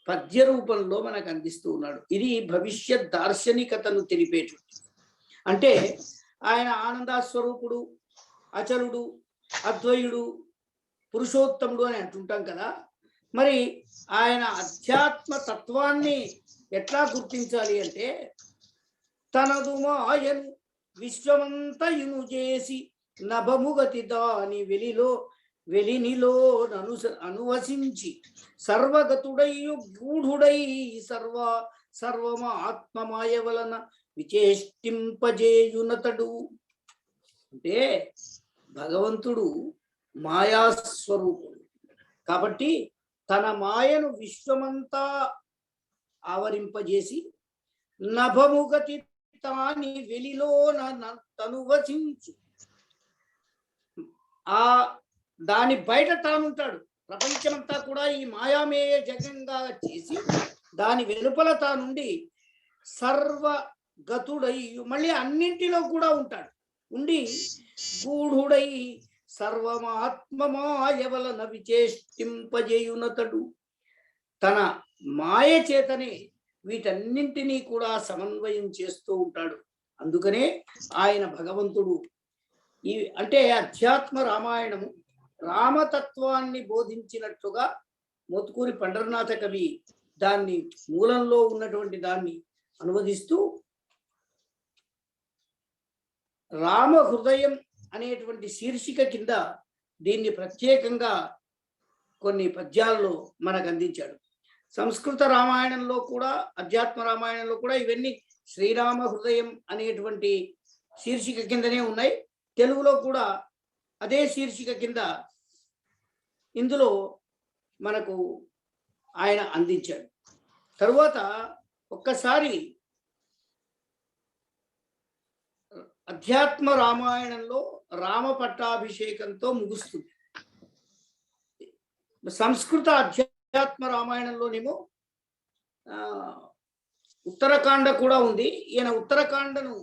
B: పద్య రూపంలో మనకు అందిస్తూ ఉన్నాడు. ఇది భవిష్యత్ దార్శనికతను తెలిపేటువంటి. అంటే ఆయన ఆనందస్వరూపుడు, అచలుడు, అద్వయుడు, పురుషోత్తముడు అని అంటుంటాం కదా. మరి ఆయన అధ్యాత్మ తత్వాన్ని ఎట్లా గుర్తించాలి అంటే, తనదు మాయను విశ్వమంతయును చేసి నభముగతి దాని వెలినిలో అనువసించి సర్వగతుడయ్యు గూఢుడై సర్వమాత్మమాయ వలన విచేష్టింపజేయునతడు. అంటే భగవంతుడు మాయాస్వరూపుడు కాబట్టి తన మాయను విశ్వమంతా ఆవరింపజేసి నభముగతి తాని వెలిలో తనువసించు, దాని బయట తానుంటాడు. ప్రపంచమంతా కూడా ఈ మాయామేయ జగంగా చేసి దాని వెలుపల తానుండి సర్వగతుడై మళ్ళీ అన్నింటిలో కూడా ఉంటాడు. ఉండి గూఢుడై సర్వమాత్మమాయ వలన విచేష్టింపజేయునతడు. తన మాయ చేతనే వీటన్నింటినీ కూడా సమన్వయం చేస్తూ ఉంటాడు. అందుకనే ఆయన భగవంతుడు. అంటే అధ్యాత్మ రామాయణము రామతత్వాన్ని బోధించినట్లుగా మోత్కూరి పండరనాథ కవి దాన్ని మూలంలో ఉన్నటువంటి దాన్ని అనువదిస్తూ రామ హృదయం అనేటువంటి శీర్షిక కింద దీన్ని ప్రత్యేకంగా కొన్ని పద్యాల్లో మనకు అందించాడు. సంస్కృత రామాయణంలో కూడా అధ్యాత్మ రామాయణంలో కూడా ఇవన్నీ శ్రీరామ హృదయం అనేటువంటి శీర్షిక కిందనే ఉన్నాయి. తెలుగులో కూడా అదే శీర్షిక కింద ఇందులో మనకు ఆయన అందించాడు. తరువాత ఒక్కసారి అధ్యాత్మ రామాయణంలో రామ పట్టాభిషేకంతో ముగుస్తుంది. సంస్కృత అధ్యాత్మ రామాయణంలోనేమో ఉత్తరకాండ కూడా ఉంది. ఈయన ఉత్తరకాండను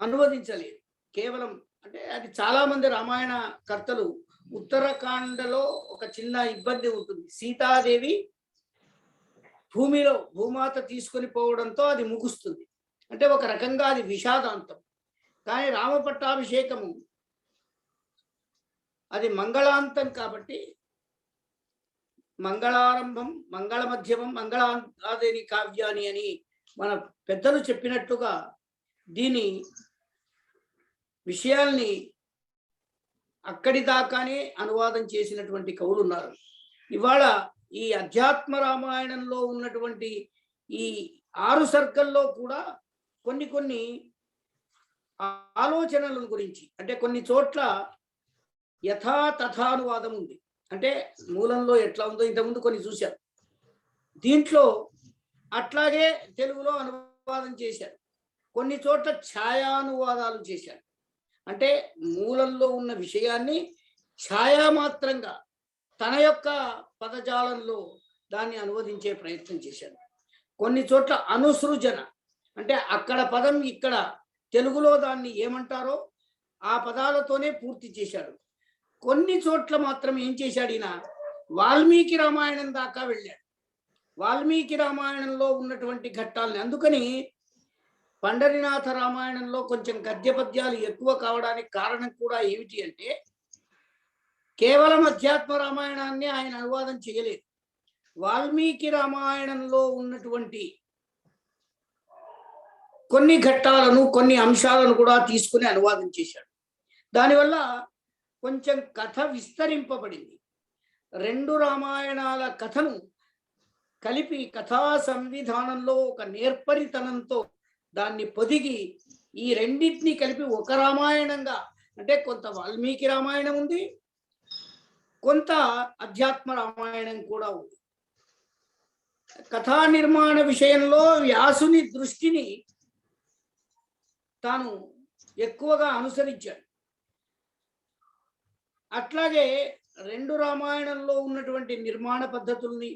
B: అనువదించలేదు. కేవలం అంటే అది చాలా మంది రామాయణ కర్తలు ఉత్తరకాండలో ఒక చిన్న ఇబ్బంది ఉంటుంది. సీతాదేవి భూమాత తీసుకొని పోవడంతో అది ముగుస్తుంది. అంటే ఒక రకంగా అది విషాదాంతం. కానీ రామ పట్టాభిషేకము అది మంగళాంతం కాబట్టి మంగళారంభం మంగళ మధ్యమం మంగళాంతాదేవి కావ్యాని అని మన పెద్దలు చెప్పినట్టుగా దీని విషయాల్ని అక్కడి దాకానే అనువాదం చేసినటువంటి కవులు ఉన్నారు. ఇవాళ ఈ అధ్యాత్మ రామాయణంలో ఉన్నటువంటి ఈ 6 సర్కల్లో కూడా కొన్ని ఆలోచనల గురించి, అంటే కొన్ని చోట్ల యథా తథానువాదం ఉంది. అంటే మూలంలో ఎట్లా ఉందో ఇంతకుముందు కొన్ని చూశారు. దీంట్లో అట్లాగే తెలుగులో అనువాదం చేశారు. కొన్ని చోట్ల ఛాయానువాదాలు చేశారు. అంటే మూలంలో ఉన్న విషయాన్ని ఛాయామాత్రంగా తన యొక్క పదజాలంలో దాన్ని అనువదించే ప్రయత్నం చేశారు. కొన్ని చోట్ల అనుసృజన, అంటే అక్కడ పదం ఇక్కడ తెలుగులో దాన్ని ఏమంటారో ఆ పదాలతోనే పూర్తి చేశాడు. కొన్ని చోట్ల మాత్రం ఏం చేశాడు, ఈయన వాల్మీకి రామాయణం దాకా వెళ్ళాడు. వాల్మీకి రామాయణంలో ఉన్నటువంటి ఘట్టాలని, అందుకని పండరీనాథ రామాయణంలో కొంచెం గద్య పద్యాలు ఎక్కువ కావడానికి కారణం కూడా ఏమిటి అంటే, కేవలం అధ్యాత్మ రామాయణాన్ని ఆయన అనువాదం చేయలేదు. వాల్మీకి రామాయణంలో ఉన్నటువంటి కొన్ని ఘట్టాలను కొన్ని అంశాలను కూడా తీసుకుని అనువాదం చేశాడు. దానివల్ల కొంచెం కథ విస్తరింపబడింది. 2 రామాయణాల కథను కలిపి కథా సంవిధానంలో ఒక నేర్పరితనంతో దాన్ని పొదిగి ఈ రెండింటినీ కలిపి ఒక రామాయణంగా, అంటే కొంత వాల్మీకి రామాయణం ఉంది, కొంత అధ్యాత్మ రామాయణం కూడా ఉంది. కథా నిర్మాణ విషయంలో వ్యాసుని దృష్టిని తాను ఎక్కువగా అనుసరించాడు. అట్లాగే 2 రామాయణంలో ఉన్నటువంటి నిర్మాణ పద్ధతుల్ని,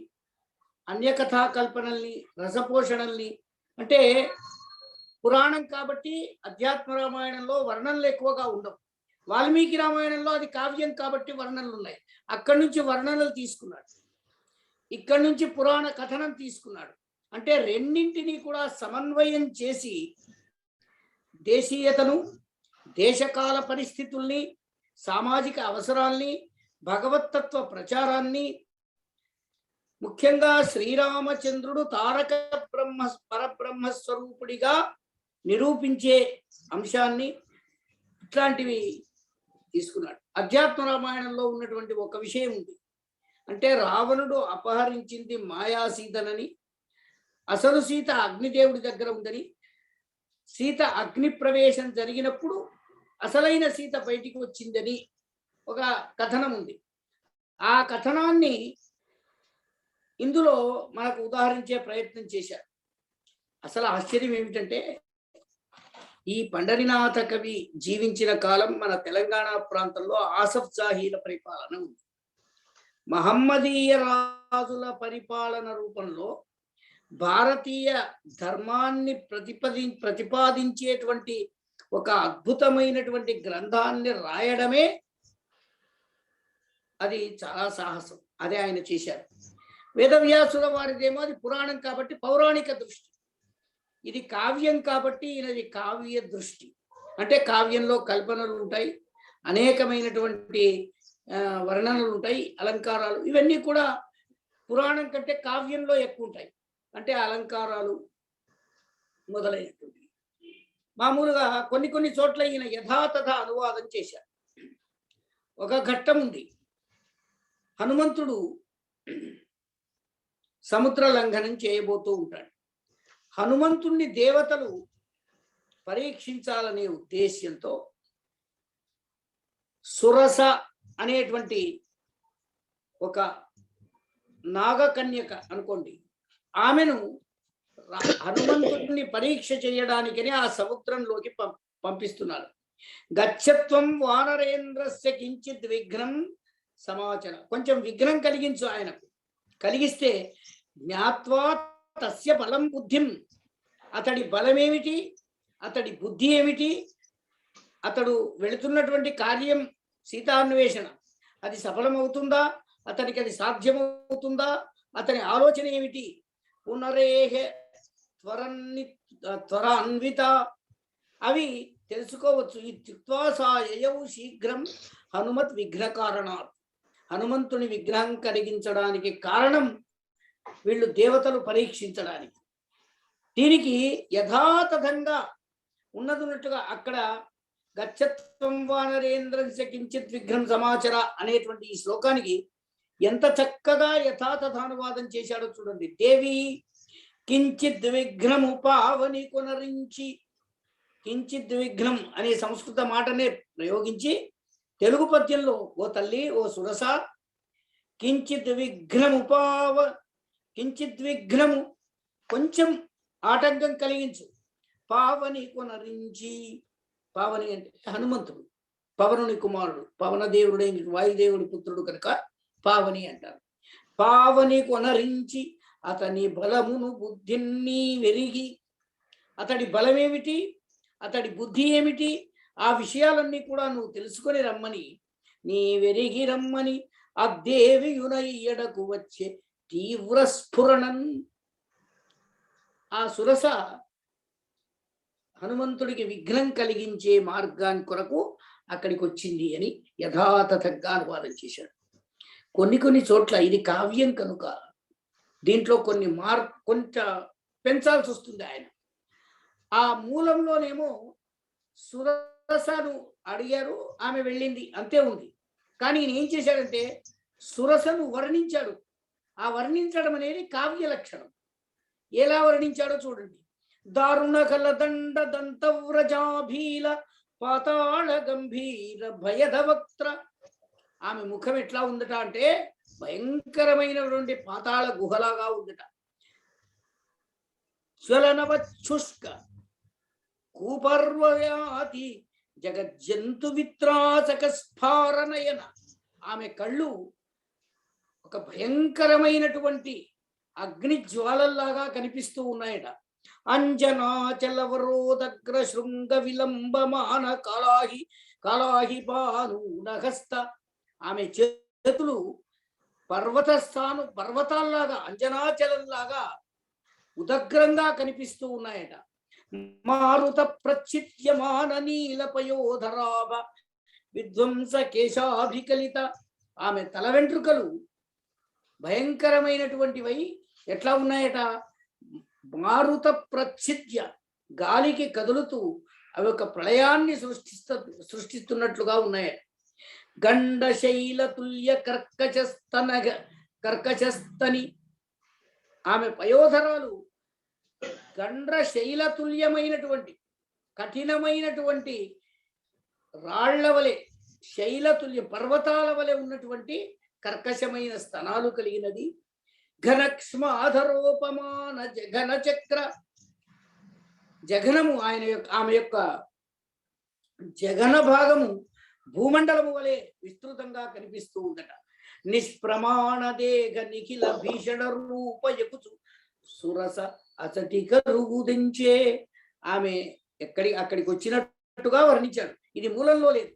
B: అన్యకథా కల్పనల్ని, రసపోషణల్ని, అంటే పురాణం కాబట్టి అధ్యాత్మ రామాయణంలో వర్ణనలు ఎక్కువగా ఉండవు. వాల్మీకి రామాయణంలో అది కావ్యం కాబట్టి వర్ణనలు ఉన్నాయి. అక్కడి నుంచి వర్ణనలు తీసుకున్నాడు, ఇక్కడి నుంచి పురాణ కథనం తీసుకున్నాడు. అంటే రెండింటినీ కూడా సమన్వయం చేసి దేశీయతను, దేశకాల పరిస్థితుల్ని, సామాజిక అవసరాల్ని, భగవత్తత్వ ప్రచారాన్ని, ముఖ్యంగా శ్రీరామచంద్రుడు తారక పరబ్రహ్మ స్వరూపుడిగా నిరూపించే అంశాన్ని ఇట్లాంటివి తీసుకున్నాడు. అధ్యాత్మ రామాయణంలో ఉన్నటువంటి ఒక విషయం ఉంది. అంటే రావణుడు అపహరించింది మాయా సీతనని, అసలు సీత అగ్నిదేవుడి దగ్గర ఉందని, సీత అగ్ని ప్రవేశం జరిగినప్పుడు అసలైన సీత బయటికి వచ్చిందని ఒక కథనం ఉంది. ఆ కథనాన్ని ఇందులో మనకు ఉదాహరించే ప్రయత్నం చేశారు. అసలు ఆశ్చర్యం ఏమిటంటే, ఈ పండరినాథ కవి జీవించిన కాలం మన తెలంగాణ ప్రాంతంలో ఆసఫ్ జాహీల పరిపాలన ఉంది. మహమ్మదీయ రాజుల పరిపాలన రూపంలో భారతీయ ధర్మాన్ని ప్రతిపాదించేటువంటి ఒక అద్భుతమైనటువంటి గ్రంథాన్ని రాయడమే అది చాలా సాహసం. అదే ఆయన చేశారు. వేదవ్యాసుల వారిదేమో అది పురాణం కాబట్టి పౌరాణిక దృష్టి, ఇది కావ్యం కాబట్టి ఇది కావ్య దృష్టి. అంటే కావ్యంలో కల్పనలు ఉంటాయి, అనేకమైనటువంటి వర్ణనలు ఉంటాయి, అలంకారాలు, ఇవన్నీ కూడా పురాణం కంటే కావ్యంలో ఎక్కువ ఉంటాయి. అంటే అలంకారాలు మొదలైనటువంటి మామూలుగా కొన్ని చోట్ల ఈయన యథాతథ అనువాదం చేశారు. ఒక ఘట్టం ఉంది. హనుమంతుడు సముద్ర లంఘనం చేయబోతూ ఉంటాడు. హనుమంతుణ్ణి దేవతలు పరీక్షించాలనే ఉద్దేశ్యంతో సురస అనేటువంటి ఒక నాగకన్యక అనుకోండి, ఆమెను హనుమంతుడిని పరీక్ష చేయడానికని ఆ సముద్రంలోకి పంపిస్తున్నారు. గచ్చత్వం వానరేంద్రస్య కించిత్ విఘ్నం సమాచారం, కొంచెం విఘ్నం కలిగించు ఆయనకు, కలిగిస్తే జ్ఞాత్వా తస్య బలం బుద్ధిం, అతడి బలమేమిటి, అతడి బుద్ధి ఏమిటి, అతడు వెళుతున్నటువంటి కార్యం సీతాన్వేషణ, అది సఫలమవుతుందా, అతనికి అది సాధ్యమవుతుందా, అతని ఆలోచన ఏమిటి, పునరేహ త్వర అన్విత, అవి తెలుసుకోవచ్చు. ఈ త్యుక్వాసాయౌ శీఘ్రం హనుమత్ విఘ్న కారణాత్, హనుమంతుని విగ్రహం కలిగించడానికి కారణం వీళ్ళు దేవతలు పరీక్షించడానికి. దీనికి యథాతథంగా ఉన్నట్టుగా అక్కడ గచ్చత్వం వానరేంద్రస్య కించిత్ విఘ్నం సమాచార అనేటువంటి ఈ శ్లోకానికి ఎంత చక్కగా యథాతథానువాదం చేశాడో చూడండి. దేవి కించిత్ విఘ్నము పావని కొనరించి, కించిత్ విఘ్నం అనే సంస్కృత మాటనే ప్రయోగించి తెలుగు పద్యంలో, ఓ తల్లి, ఓ సురస, కించిత్ విఘ్నము కించిత్ విఘ్నము, కొంచెం ఆటంకం కలిగించు, పావని కొనరించి, పావని అంటే హనుమంతుడు, పవనుని కుమారుడు, పవనదేవుడైన వాయుదేవుడి పుత్రుడు కనుక పావని అంటారు. పావని కొనరించి అతని బలమును బుద్ధిని వెరిగి, అతడి బలమేమిటి, అతడి బుద్ధి ఏమిటి, ఆ విషయాలన్నీ కూడా నువ్వు తెలుసుకొని రమ్మని, నీ వెరిగి రమ్మని అద్దేవియునయ్యడకు వచ్చే తీవ్ర స్ఫురణం. ఆ సురస హనుమంతుడికి విఘ్నం కలిగించే మార్గాన్ని కొరకు అక్కడికి వచ్చింది అని యథాతథంగా అనువాదం చేశాడు. కొన్ని చోట్ల ఇది కావ్యం కనుక దీంట్లో కొంత పెంచాల్సి వస్తుంది ఆయన. ఆ మూలంలోనేమో సురసను అడిగారు, ఆమె వెళ్ళింది, అంతే ఉంది. కానీ ఈయన ఏం చేశాడంటే సురసను వర్ణించాడు. ఆ వర్ణించడం అనేది కావ్య లక్షణం. ఎలా వర్ణించాడో చూడండి. దారుణ కల దండ దంతవ్రజాభీల పాతాళ గంభీర భయద వక్త్ర, ఆమె ముఖం ఎట్లా ఉందట అంటే భయంకరమైనటువంటి పాతాళ గుహలాగా ఉందట. జ్వలనవచ్చుష్క కూపర్వయాతి జగజ్జంతు విత్రాసక స్ఫారనయన, ఆమె కళ్ళు ఒక భయంకరమైనటువంటి అగ్ని జ్వాలల్లాగా కనిపిస్తూ ఉన్నాయట. అంజనాచలవరోదగ్ర శృంగ విలంబమాన కళాహి బాణూనహస్త, ఆమె చేతులు పర్వతాల్లాగా అంజనాచలంలాగా ఉదగ్రంగా కనిపిస్తూ ఉన్నాయట. మారుత ప్రచిత్యమాన నీలపయోధరాభ విధ్వంస కేశాభికలిత. ఆమె తల వెంట్రుకలు భయంకరమైనటువంటివై ఎట్లా ఉన్నాయట, మారుత ప్రచ్ఛిద్య, గాలికి కదులుతూ అవి ఒక ప్రళయాన్ని సృష్టిస్తున్నట్లుగా ఉన్నాయట. గండశైల తుల్య కర్కశస్తని, ఆమె పయోధరాలు గండ్ర శైలతుల్యమైనటువంటి కఠినమైనటువంటి రాళ్ల వలె, శైలతుల్య పర్వతాల వలె ఉన్నటువంటి కర్కశమైన స్తనాలు కలిగినది. ఘనక్ష్మాధరోపమాన జఘన చక్ర, జఘనము ఆమె యొక్క జఘన భాగము భూమండలము వలె విస్తృతంగా కనిపిస్తూ ఉందట. నిష్ప్రమాణ దేహ నిఖిల భీషణ రూపయకుచు సురస అచటిక రుగుదించే. ఆమె అక్కడికి వచ్చినట్టుగా వర్ణించాడు. ఇది మూలంలో లేదు.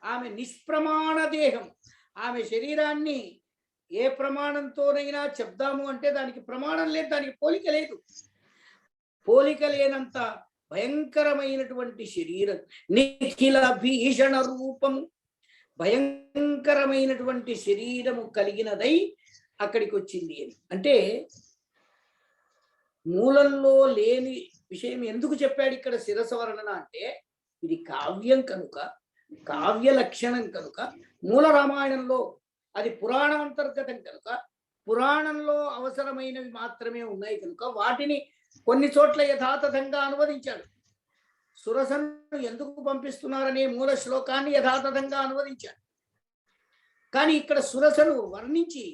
B: ఆమె నిష్ప్రమాణ దేహం, ఆమె శరీరాన్ని ఏ ప్రమాణంతోనైనా చెప్దాము అంటే దానికి ప్రమాణం లేదు, దానికి పోలిక లేదు. పోలిక లేనంత భయంకరమైనటువంటి శరీరం. నిఖిల భీషణ రూపము, భయంకరమైనటువంటి శరీరము కలిగినదై అక్కడికి వచ్చింది అని అంటే మూలంలో లేని విషయం ఎందుకు చెప్పాడు ఇక్కడ శిరస వర్ణన అంటే, ఇది కావ్యం కనుక, కావ్య లక్షణం కనుక, మూల రామాయణంలో అది పురాణం అంతర్గతం కనుక, పురాణంలో అవసరమైనవి మాత్రమే ఉన్నాయి కనుక వాటిని కొన్ని చోట్ల యథాతథంగా అనువదించాడు. సురసను ఎందుకు పంపిస్తున్నారనే మూల శ్లోకాన్ని యథాతథంగా అనువదించాడు. కానీ ఇక్కడ సురసను వర్ణించి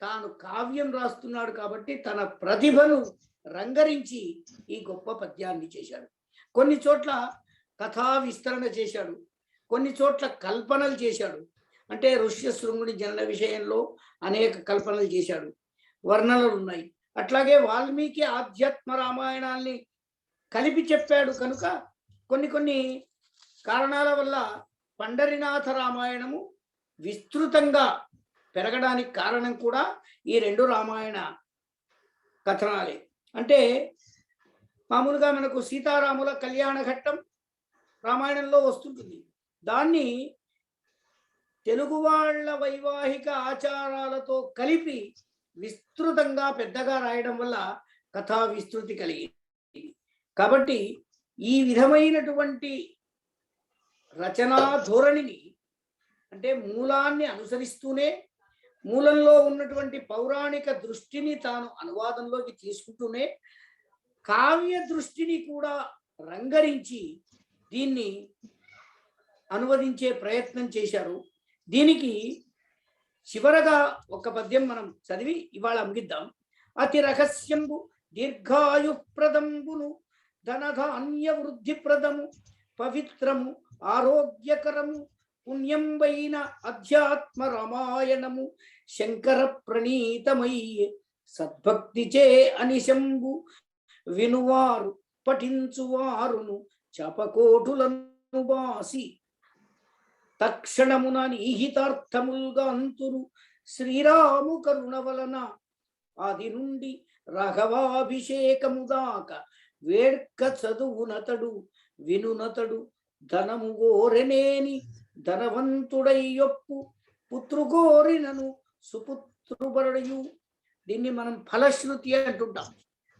B: తాను కావ్యం రాస్తున్నాడు కాబట్టి తన ప్రతిభను రంగరించి ఈ గొప్ప పద్యాన్ని చేశాడు. కొన్ని చోట్ల కథా విస్తరణ చేశాడు, కొన్ని చోట్ల కల్పనలు చేశాడు. అంటే ఋష్యశృంగుని జనన విషయంలో అనేక కల్పనలు చేశాడు, వర్ణనలు ఉన్నాయి. అట్లాగే వాల్మీకి ఆధ్యాత్మ రామాయణాల్ని కలిపి చెప్పాడు కనుక కొన్ని కారణాల వల్ల పండరినాథ రామాయణము విస్తృతంగా పెరగడానికి కారణం కూడా ఈ రెండు రామాయణ కథనాలే. అంటే మామూలుగా మనకు సీతారాముల కళ్యాణ ఘట్టం రామాయణంలో వస్తుంటుంది. దాన్ని తెలుగు వాళ్ళ వైవాహిక ఆచారాలతో కలిపి విస్తృతంగా పెద్దగా రాయడం వల్ల కథా విస్తృతి కలిగింది. కాబట్టి ఈ విధమైనటువంటి రచనా ధోరణిని అంటే మూలాన్ని అనుసరిస్తూనే, మూలంలో ఉన్నటువంటి పౌరాణిక దృష్టిని తాను అనువాదంలోకి తీసుకుంటూనే కావ్య దృష్టిని కూడా రంగరించి దీన్ని అనువదించే ప్రయత్నం చేశారు. దీనికి చివరగా ఒక పద్యం మనం చదివి ఇవాళ ముగిద్దాం. అతి రహస్యంబు దీర్ఘాయుప్రదంబును ధనధాన్య వృద్ధిప్రదము పవిత్రము ఆరోగ్యకరము పుణ్యంబైన అధ్యాత్మ రామాయణము శంకర ప్రణీతమయ్యే సద్భక్తిచే అనిశంబు వినువారు పఠించువారును చపకోటులను బాసి తక్షణమున నిహితార్థములుగా అంతురు శ్రీరాము కరుణ వలన ఆది నుండి రాఘవాభిషేకము దాకా వేడ్క చదువునతడు వినునతడు ధనము గోరెనేని ధనవంతుడయ్యొప్పు పుత్రు కోరినను సుపుత్రుబరయు. దీన్ని మనం ఫలశ్రుతి అంటుంటాం.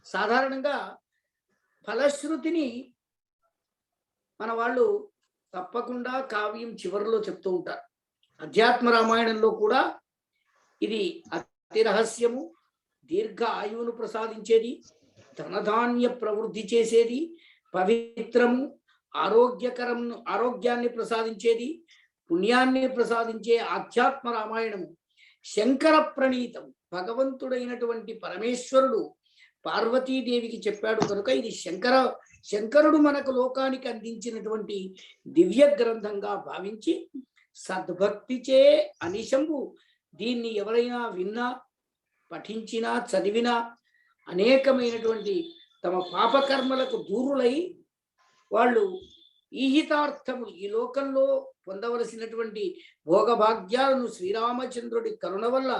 B: సాధారణంగా ఫలశ్రుతిని మన వాళ్ళు తప్పకుండా కావ్యం చివరిలో చెప్తూ ఉంటారు. అధ్యాత్మ రామాయణంలో కూడా ఇది అతి రహస్యము, దీర్ఘ ఆయువును ప్రసాదించేది, ధనధాన్య ప్రవృద్ధి చేసేది, పవిత్రము, ఆరోగ్యాన్ని ప్రసాదించేది, పుణ్యాన్ని ప్రసాదించే ఆధ్యాత్మ రామాయణము శంకర ప్రణీతం. భగవంతుడైనటువంటి పరమేశ్వరుడు పార్వతీదేవికి చెప్పాడు కనుక ఇది శంకరుడు మనకు లోకానికి అందించినటువంటి దివ్య గ్రంథంగా భావించి సద్భక్తిచే అనిశంబు దీన్ని ఎవరైనా విన్నా, పఠించినా, చదివినా అనేకమైనటువంటి తమ పాపకర్మలకు దూరులై వాళ్ళు ఈహితార్థములు, ఈ లోకంలో పొందవలసినటువంటి భోగభాగ్యాలను శ్రీరామచంద్రుడి కరుణ వల్ల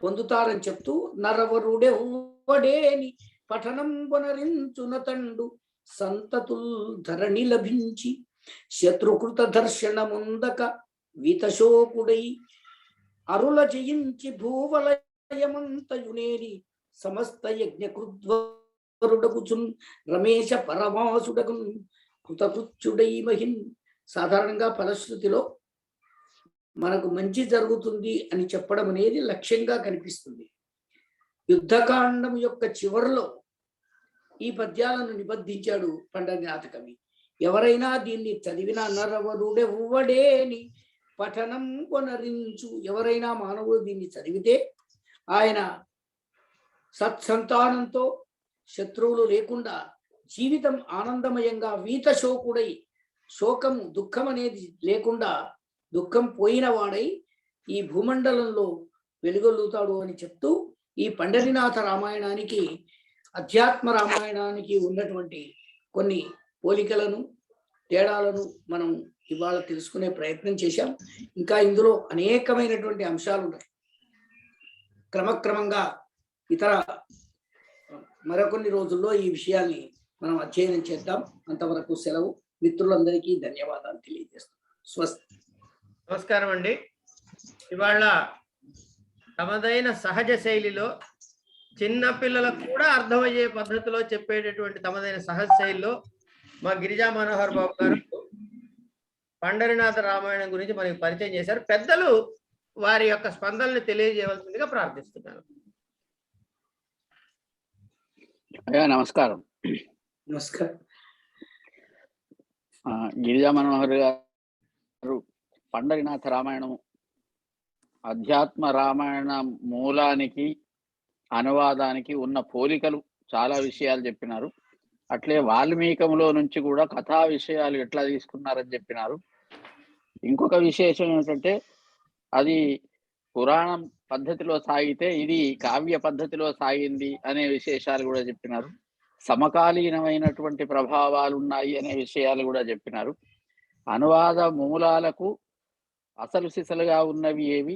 B: పొందుతారని చెప్తూ నరవరుడెవ్వడేని పఠనం వనరించున తండు సంతతుల్ ధరణి లభించి శత్రుకృత దర్శనముందక వీతశోకుడై అరుల జయించి భూవలయమంతయునేరి సమస్త యజ్ఞకృద్వరుడగుచున్ రమేశ పరమాసుడగున్ కృతకృత్యుడై మహిన్. సాధారణంగా ఫలశ్రుతిలో మనకు మంచి జరుగుతుంది అని చెప్పడం అనేది లక్ష్యంగా కనిపిస్తుంది. యుద్ధకాండం యొక్క చివరిలో ఈ పద్యాలను నిబద్ధించాడు పండరినాథ కవి. ఎవరైనా దీన్ని చదివిన నరవరుడెవ్వడేని పఠనం కొనరించు. ఎవరైనా మానవుడు దీన్ని చదివితే ఆయన సత్సంతానంతో శత్రువులు లేకుండా జీవితం ఆనందమయంగా వీతశోకుడై, శోకము దుఃఖం అనేది లేకుండా దుఃఖం పోయిన వాడై ఈ భూమండలంలో వెలుగొల్లుతాడు అని చెప్తూ ఈ పండరినాథ రామాయణానికి అధ్యాత్మ రామాయణానికి ఉన్నటువంటి కొన్ని పోలికలను తేడాలను మనం ఇవాళ తెలుసుకునే ప్రయత్నం చేశాం. ఇంకా ఇందులో అనేకమైనటువంటి అంశాలు ఉన్నాయి. క్రమక్రమంగా ఇతర మరికొన్ని రోజుల్లో ఈ విషయాన్ని మనం అధ్యయనం చేద్దాం. అంతవరకు సెలవు. మిత్రులందరికీ ధన్యవాదాలు తెలియజేస్తాం. స్వస్తి.
A: నమస్కారం అండి. ఇవాళ తమదైన సహజ శైలిలో చిన్న పిల్లలకు కూడా అర్థమయ్యే పద్ధతిలో చెప్పేటటువంటి తమదైన సహజ శైలిలో మా గిరిజా మనోహర్ బాబు గారు పండరినాథ రామాయణం గురించి మనకి పరిచయం చేశారు. పెద్దలు వారి యొక్క స్పందనని తెలియజేయవలసిందిగా ప్రార్థిస్తున్నాను.
D: నమస్కారం.
B: నమస్కారం.
D: గిరిజా మనోహర్ గారు పండరినాథ రామాయణం అధ్యాత్మ రామాయణ మూలానికి అనువాదానికి ఉన్న పోలికలు చాలా విషయాలు చెప్పినారు. అట్లే వాల్మీకంలో నుంచి కూడా కథా విషయాలు ఎట్లా తీసుకున్నారని చెప్పినారు. ఇంకొక విశేషం ఏమిటంటే అది పురాణం పద్ధతిలో సాగితే ఇది కావ్య పద్ధతిలో సాగింది అనే విశేషాలు కూడా చెప్పినారు. సమకాలీనమైనటువంటి ప్రభావాలు ఉన్నాయి అనే విషయాలు కూడా చెప్పినారు. అనువాద మూలాలకు అసలు సిసలుగా ఉన్నవి ఏవి,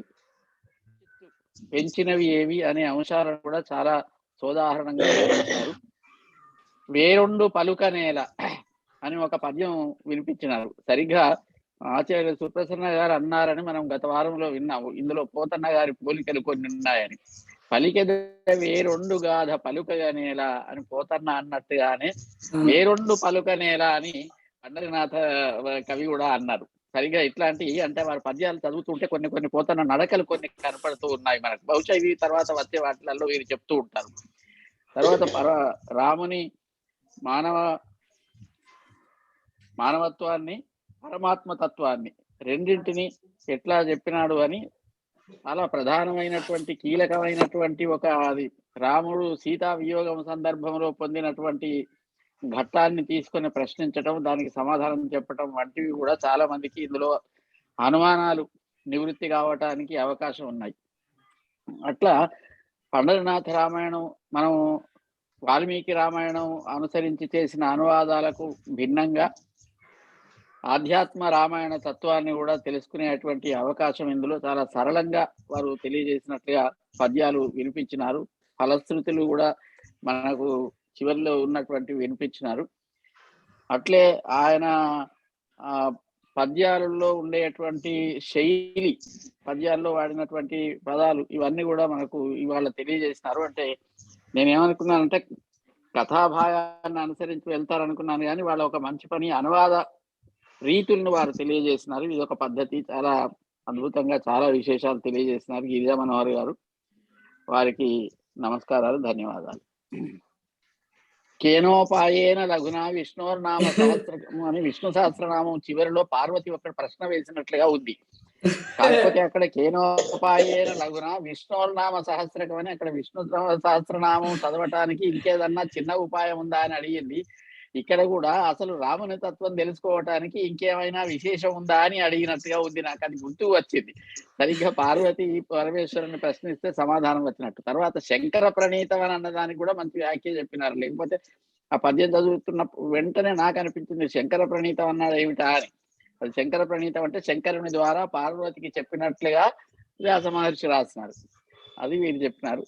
D: పెంచినవి ఏవి అనే అంశాలను కూడా చాలా సోదాహరణంగా వివరించారు. వేరొండు పలుక నేల అని ఒక పద్యం వినిపించినారు. సరిగ్గా ఆచార్య సుప్రసన్న గారు అన్నారని మనం గత వారంలో విన్నాము. ఇందులో పోతన్న గారి పోలికలు కొన్ని ఉన్నాయని. పలికెద వేరొండు గాథ పలుకగా నేల అని పోతన్న అన్నట్టుగానే వేరొండు పలుక నేల అని పండరినాథ కవి కూడా అన్నారు. సరిగా ఇట్లాంటి అంటే వారి పద్యాలు చదువుతుంటే కొన్ని కొన్ని పోతన్న నడకలు కొన్ని కనపడుతూ ఉన్నాయి మనకు. బహుశా ఇవి తర్వాత వచ్చే వాటిలలో వీరు చెప్తూ ఉంటారు. తర్వాత రాముని మానవత్వాన్ని పరమాత్మతత్వాన్ని రెండింటిని ఎట్లా చెప్పినాడు అని చాలా ప్రధానమైనటువంటి కీలకమైనటువంటి ఒక అది రాముడు సీతా వియోగం సందర్భంలో పొందినటువంటి ఘట్టాన్ని తీసుకొని ప్రశ్నించటం, దానికి సమాధానం చెప్పటం వంటివి కూడా చాలా మందికి ఇందులో అనుమానాలు నివృత్తి కావటానికి అవకాశం ఉన్నాయి. అట్లా పండరినాథ రామాయణం మనం వాల్మీకి రామాయణం అనుసరించి చేసిన అనువాదాలకు భిన్నంగా ఆధ్యాత్మ రామాయణ తత్వాన్ని కూడా తెలుసుకునేటువంటి అవకాశం ఇందులో చాలా సరళంగా వారు తెలియజేసినట్లుగా పద్యాలు వినిపించినారు. ఫలశ్రుతులు కూడా మనకు చివరిలో ఉన్నటువంటి వినిపించినారు. అట్లే ఆయన పద్యాలలో ఉండేటువంటి శైలి, పద్యాల్లో వాడినటువంటి పదాలు ఇవన్నీ కూడా మనకు ఇవాళ తెలియజేసినారు. అంటే నేనేమనుకున్నానంటే కథాభాగాన్ని అనుసరించి వెళ్తారనుకున్నాను, కానీ వాళ్ళ ఒక మంచి పని అనువాద రీతులను వారు తెలియజేసినారు. ఇది ఒక పద్ధతి. చాలా అద్భుతంగా చాలా విశేషాలు తెలియజేసినారు గిరిజా మనోహర్ గారు. వారికి నమస్కారాలు, ధన్యవాదాలు. కేనోపాయేన లఘునా విష్ణోర్నామ సహస్రము అని విష్ణు సహస్రనామం చివరిలో పార్వతి ఒక ప్రశ్న వేసినట్లుగా ఉంది. కాకపోతే అక్కడ కేనోపాయేన లఘున విష్ణోర్నామ సహస్రకం అని అక్కడ విష్ణు సహస్రనామం చదవటానికి ఇంకేదన్నా చిన్న ఉపాయం ఉందా అని అడిగింది. ఇక్కడ కూడా అసలు రాముని తత్వం తెలుసుకోవటానికి ఇంకేమైనా విశేషం ఉందా అని అడిగినట్టుగా ఉంది. నాకు అది గుర్తు వచ్చింది. సరిగ్గా పార్వతి పరమేశ్వరుని ప్రశ్నిస్తే సమాధానం వచ్చినట్టు. తర్వాత శంకర ప్రణీతం అని అన్నదానికి కూడా మంచి వ్యాఖ్య చెప్పినారు. లేకపోతే ఆ పద్యం చదువుతున్న వెంటనే నాకు అనిపించింది శంకర ప్రణీతం అన్నాడు ఏమిటా అని. అది శంకర ప్రణీతం అంటే శంకరుని ద్వారా పార్వతికి చెప్పినట్లుగా వ్యాస మహర్షి రాసినారు. అది వీరు చెప్పినారు.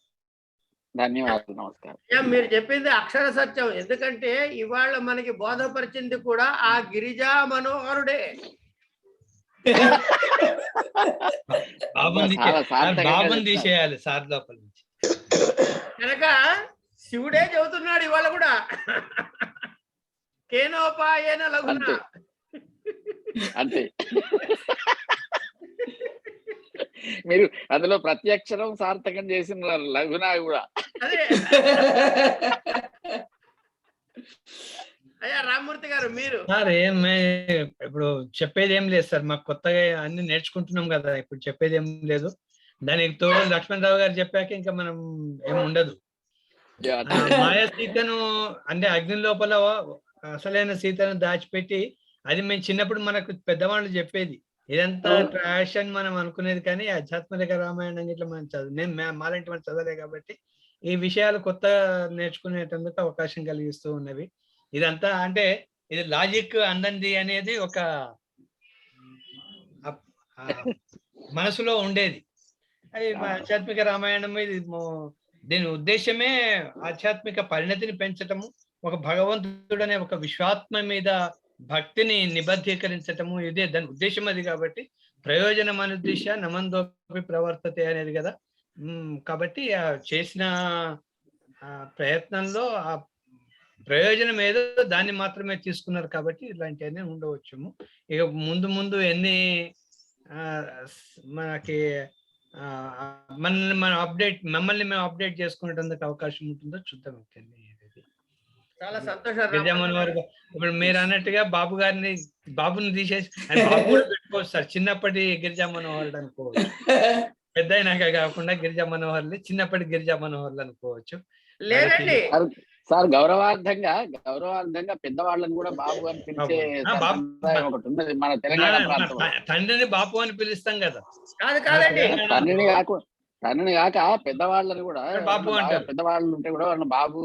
D: ధన్యవాదాలు, నమస్కారం.
A: మీరు చెప్పింది అక్షర సత్యం. ఎందుకంటే ఇవాళ మనకి బోధపరిచింది కూడా ఆ గిరిజా మనోహరుడే.
C: బాబుని తీసేయాలి సార్ లోపల నుంచి.
A: కనుక శివుడే చెబుతున్నాడు ఇవాళ కూడా, కేనోపాయేన లఘున.
D: అంతే, మీరు అందులో ప్రత్యక్షరం సార్థకం చేసిన లఘునా కూడా.
A: అదే అయ్యా రామ్మూర్తి గారు, మీరు
C: సార్ ఇప్పుడు చెప్పేది ఏం లేదు సార్, మాకు కొత్తగా అన్ని నేర్చుకుంటున్నాం కదా, ఇప్పుడు చెప్పేది ఏం లేదు. దానికి తోడు లక్ష్మణరావు గారు చెప్పాక ఇంకా మనం ఏం ఉండదు. మాయా సీతను అంటే అగ్ని లోపల అసలైన సీతను దాచిపెట్టి, అది మేము చిన్నప్పుడు మనకు పెద్దవాళ్ళు చెప్పేది, ఇదంతా ట్రాష్ అని మనం అనుకునేది. కానీ ఆధ్యాత్మిక రామాయణం ఇట్లా మనం నేను మాలాంటి మనం చదవలే కాబట్టి ఈ విషయాలు కొత్త నేర్చుకునేటందుకు అవకాశం కలిగిస్తూ ఉన్నవి. ఇదంతా అంటే ఇది లాజిక్ అందంది అనేది ఒక మనసులో ఉండేది. అది ఆధ్యాత్మిక రామాయణం ఇది. దీని ఉద్దేశమే ఆధ్యాత్మిక పరిణతిని పెంచటము, ఒక భగవంతుడనే ఒక విశ్వాత్మ మీద భక్తిని నిబద్ధీకరించటము, ఇదే దాని ఉద్దేశం. అది కాబట్టి ప్రయోజనం అనుద్దేశ నమందోపి ప్రవర్తతే అనేది కదా. కాబట్టి చేసిన ప్రయత్నంలో ఆ ప్రయోజనం ఏదో దాన్ని మాత్రమే తీసుకున్నారు. కాబట్టి ఇలాంటివన్నీ ఉండవచ్చు. ఇక ముందు ముందు ఎన్ని మనకి మమ్మల్ని మేము అప్డేట్ చేసుకునేందుకు అవకాశం ఉంటుందో చూద్దాం.
A: చాలా సంతోషం.
C: ఇప్పుడు మీరు అన్నట్టుగా బాబుని తీసేసి బాబు కూడా పెట్టుకోవచ్చు సార్. చిన్నప్పటి గిరిజా మనోహరుడు అనుకోవచ్చు, పెద్ద అయినాక కాకుండా గిరిజా మనోహర్లు చిన్నప్పటి గిరిజా మనోహర్లు అనుకోవచ్చు.
A: లేదండి
D: సార్, గౌరవార్థంగా పెద్దవాళ్ళని కూడా బాబు అని పిలిచే ఒకటి ఉన్నది మన తెలంగాణ ప్రాంతంలో.
C: తండ్రిని బాబు అని పిలుస్తాం కదా.
A: కాదండి,
D: తండ్రిని కాక పెద్దవాళ్ళని కూడా
C: బాబు అంటారు.
D: పెద్దవాళ్ళు ఉంటే కూడా వాళ్ళని బాబు,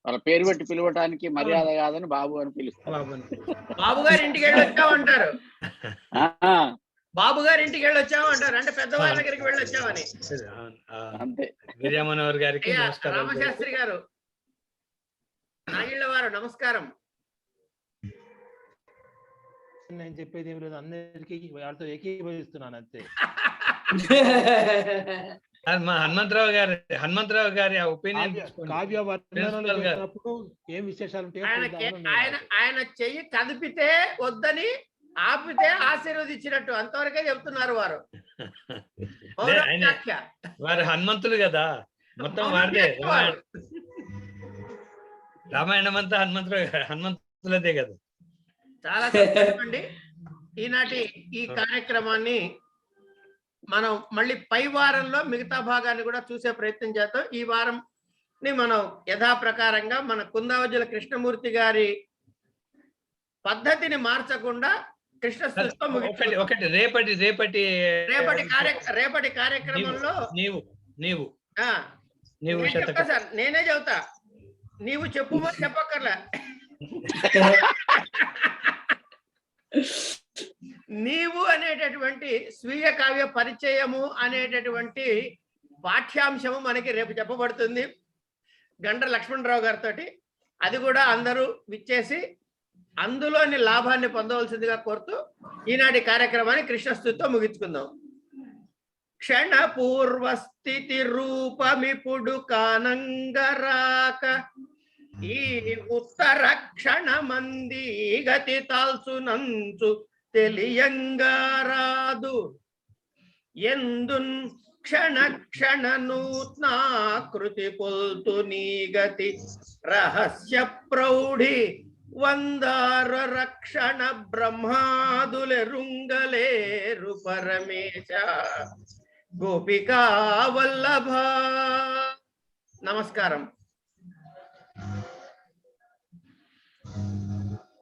D: వాళ్ళ పేరు పెట్టి పిలవటానికి మర్యాద కాదని బాబు అని పిలుస్తారు.
A: బాబు గారి ఇంటికి వెళ్ళి వచ్చామంటారు, బాబు గారి ఇంటికి వెళ్ళి వచ్చామంటారు, అంటే పెద్దవాళ్ళ దగ్గరికి వెళ్ళి వచ్చామని.
D: అంతే.
C: గిరిజా మనోహర్ గారికి
A: రామశాస్త్రి గారు, నాగిళ్ళ వారు, నమస్కారం.
E: నేను చెప్పేది ఏమి లేదు, అందరికీ వాళ్ళతో ఏకీభవిస్తున్నాను అంతే.
C: హనుమంతరావు గారి ఒపీనియన్
E: కావ్య వర్ణనలు చేసినప్పుడు ఏం విశేషాలు
A: ఆయన చెయ్యి కదిపితే వద్దని, ఆపితే ఆశీర్వదించినట్టు అంతవరకే చెప్తున్నారు వారు.
C: వారు హనుమంతులు కదా, మొత్తం వారిదే రామాయణం అంతా హనుమంతులదే కదా.
A: చాలా సంతోషం అండి. ఈనాటి ఈ కార్యక్రమాన్ని మనం మళ్ళీ పై వారంలో మిగతా భాగాన్ని కూడా చూసే ప్రయత్నం చేద్దాం. ఈ వారం మనం యథాప్రకారంగా మన కుందావజుల కృష్ణమూర్తి గారి పద్ధతిని మార్చకుండా కృష్ణస్థుతితో
C: ఒకటి రేపటి
A: కార్యక్రమంలో
C: నీవు
A: సార్ నేనే చెబుతా, నీవు చెప్పుమని చెప్పక్కర్లే. నీవు అనేటటువంటి స్వీయ కావ్య పరిచయము అనేటటువంటి పాఠ్యాంశము మనకి రేపు చెప్పబడుతుంది గండ్ర లక్ష్మణరావు గారితో. అది కూడా అందరూ విచ్చేసి అందులోని లాభాన్ని పొందవలసిందిగా కోరుతూ ఈనాటి కార్యక్రమాన్ని కృష్ణస్థుతితో ముగించుకుందాం. క్షణ పూర్వస్థితి రూపమిపుడు కానంగరాక, ఈ ఉత్తర క్షణ మంది గతి తాల్సునంచు తెలియంగారాదు. ఎందున్ క్షణ క్షణ నూత్నాకృతి పొల్తు నీ గతి రహస్య ప్రౌఢి వందార రక్షణ బ్రహ్మాదులెరుంగలేరు పరమేశ గోపికా వల్లభ. నమస్కారం.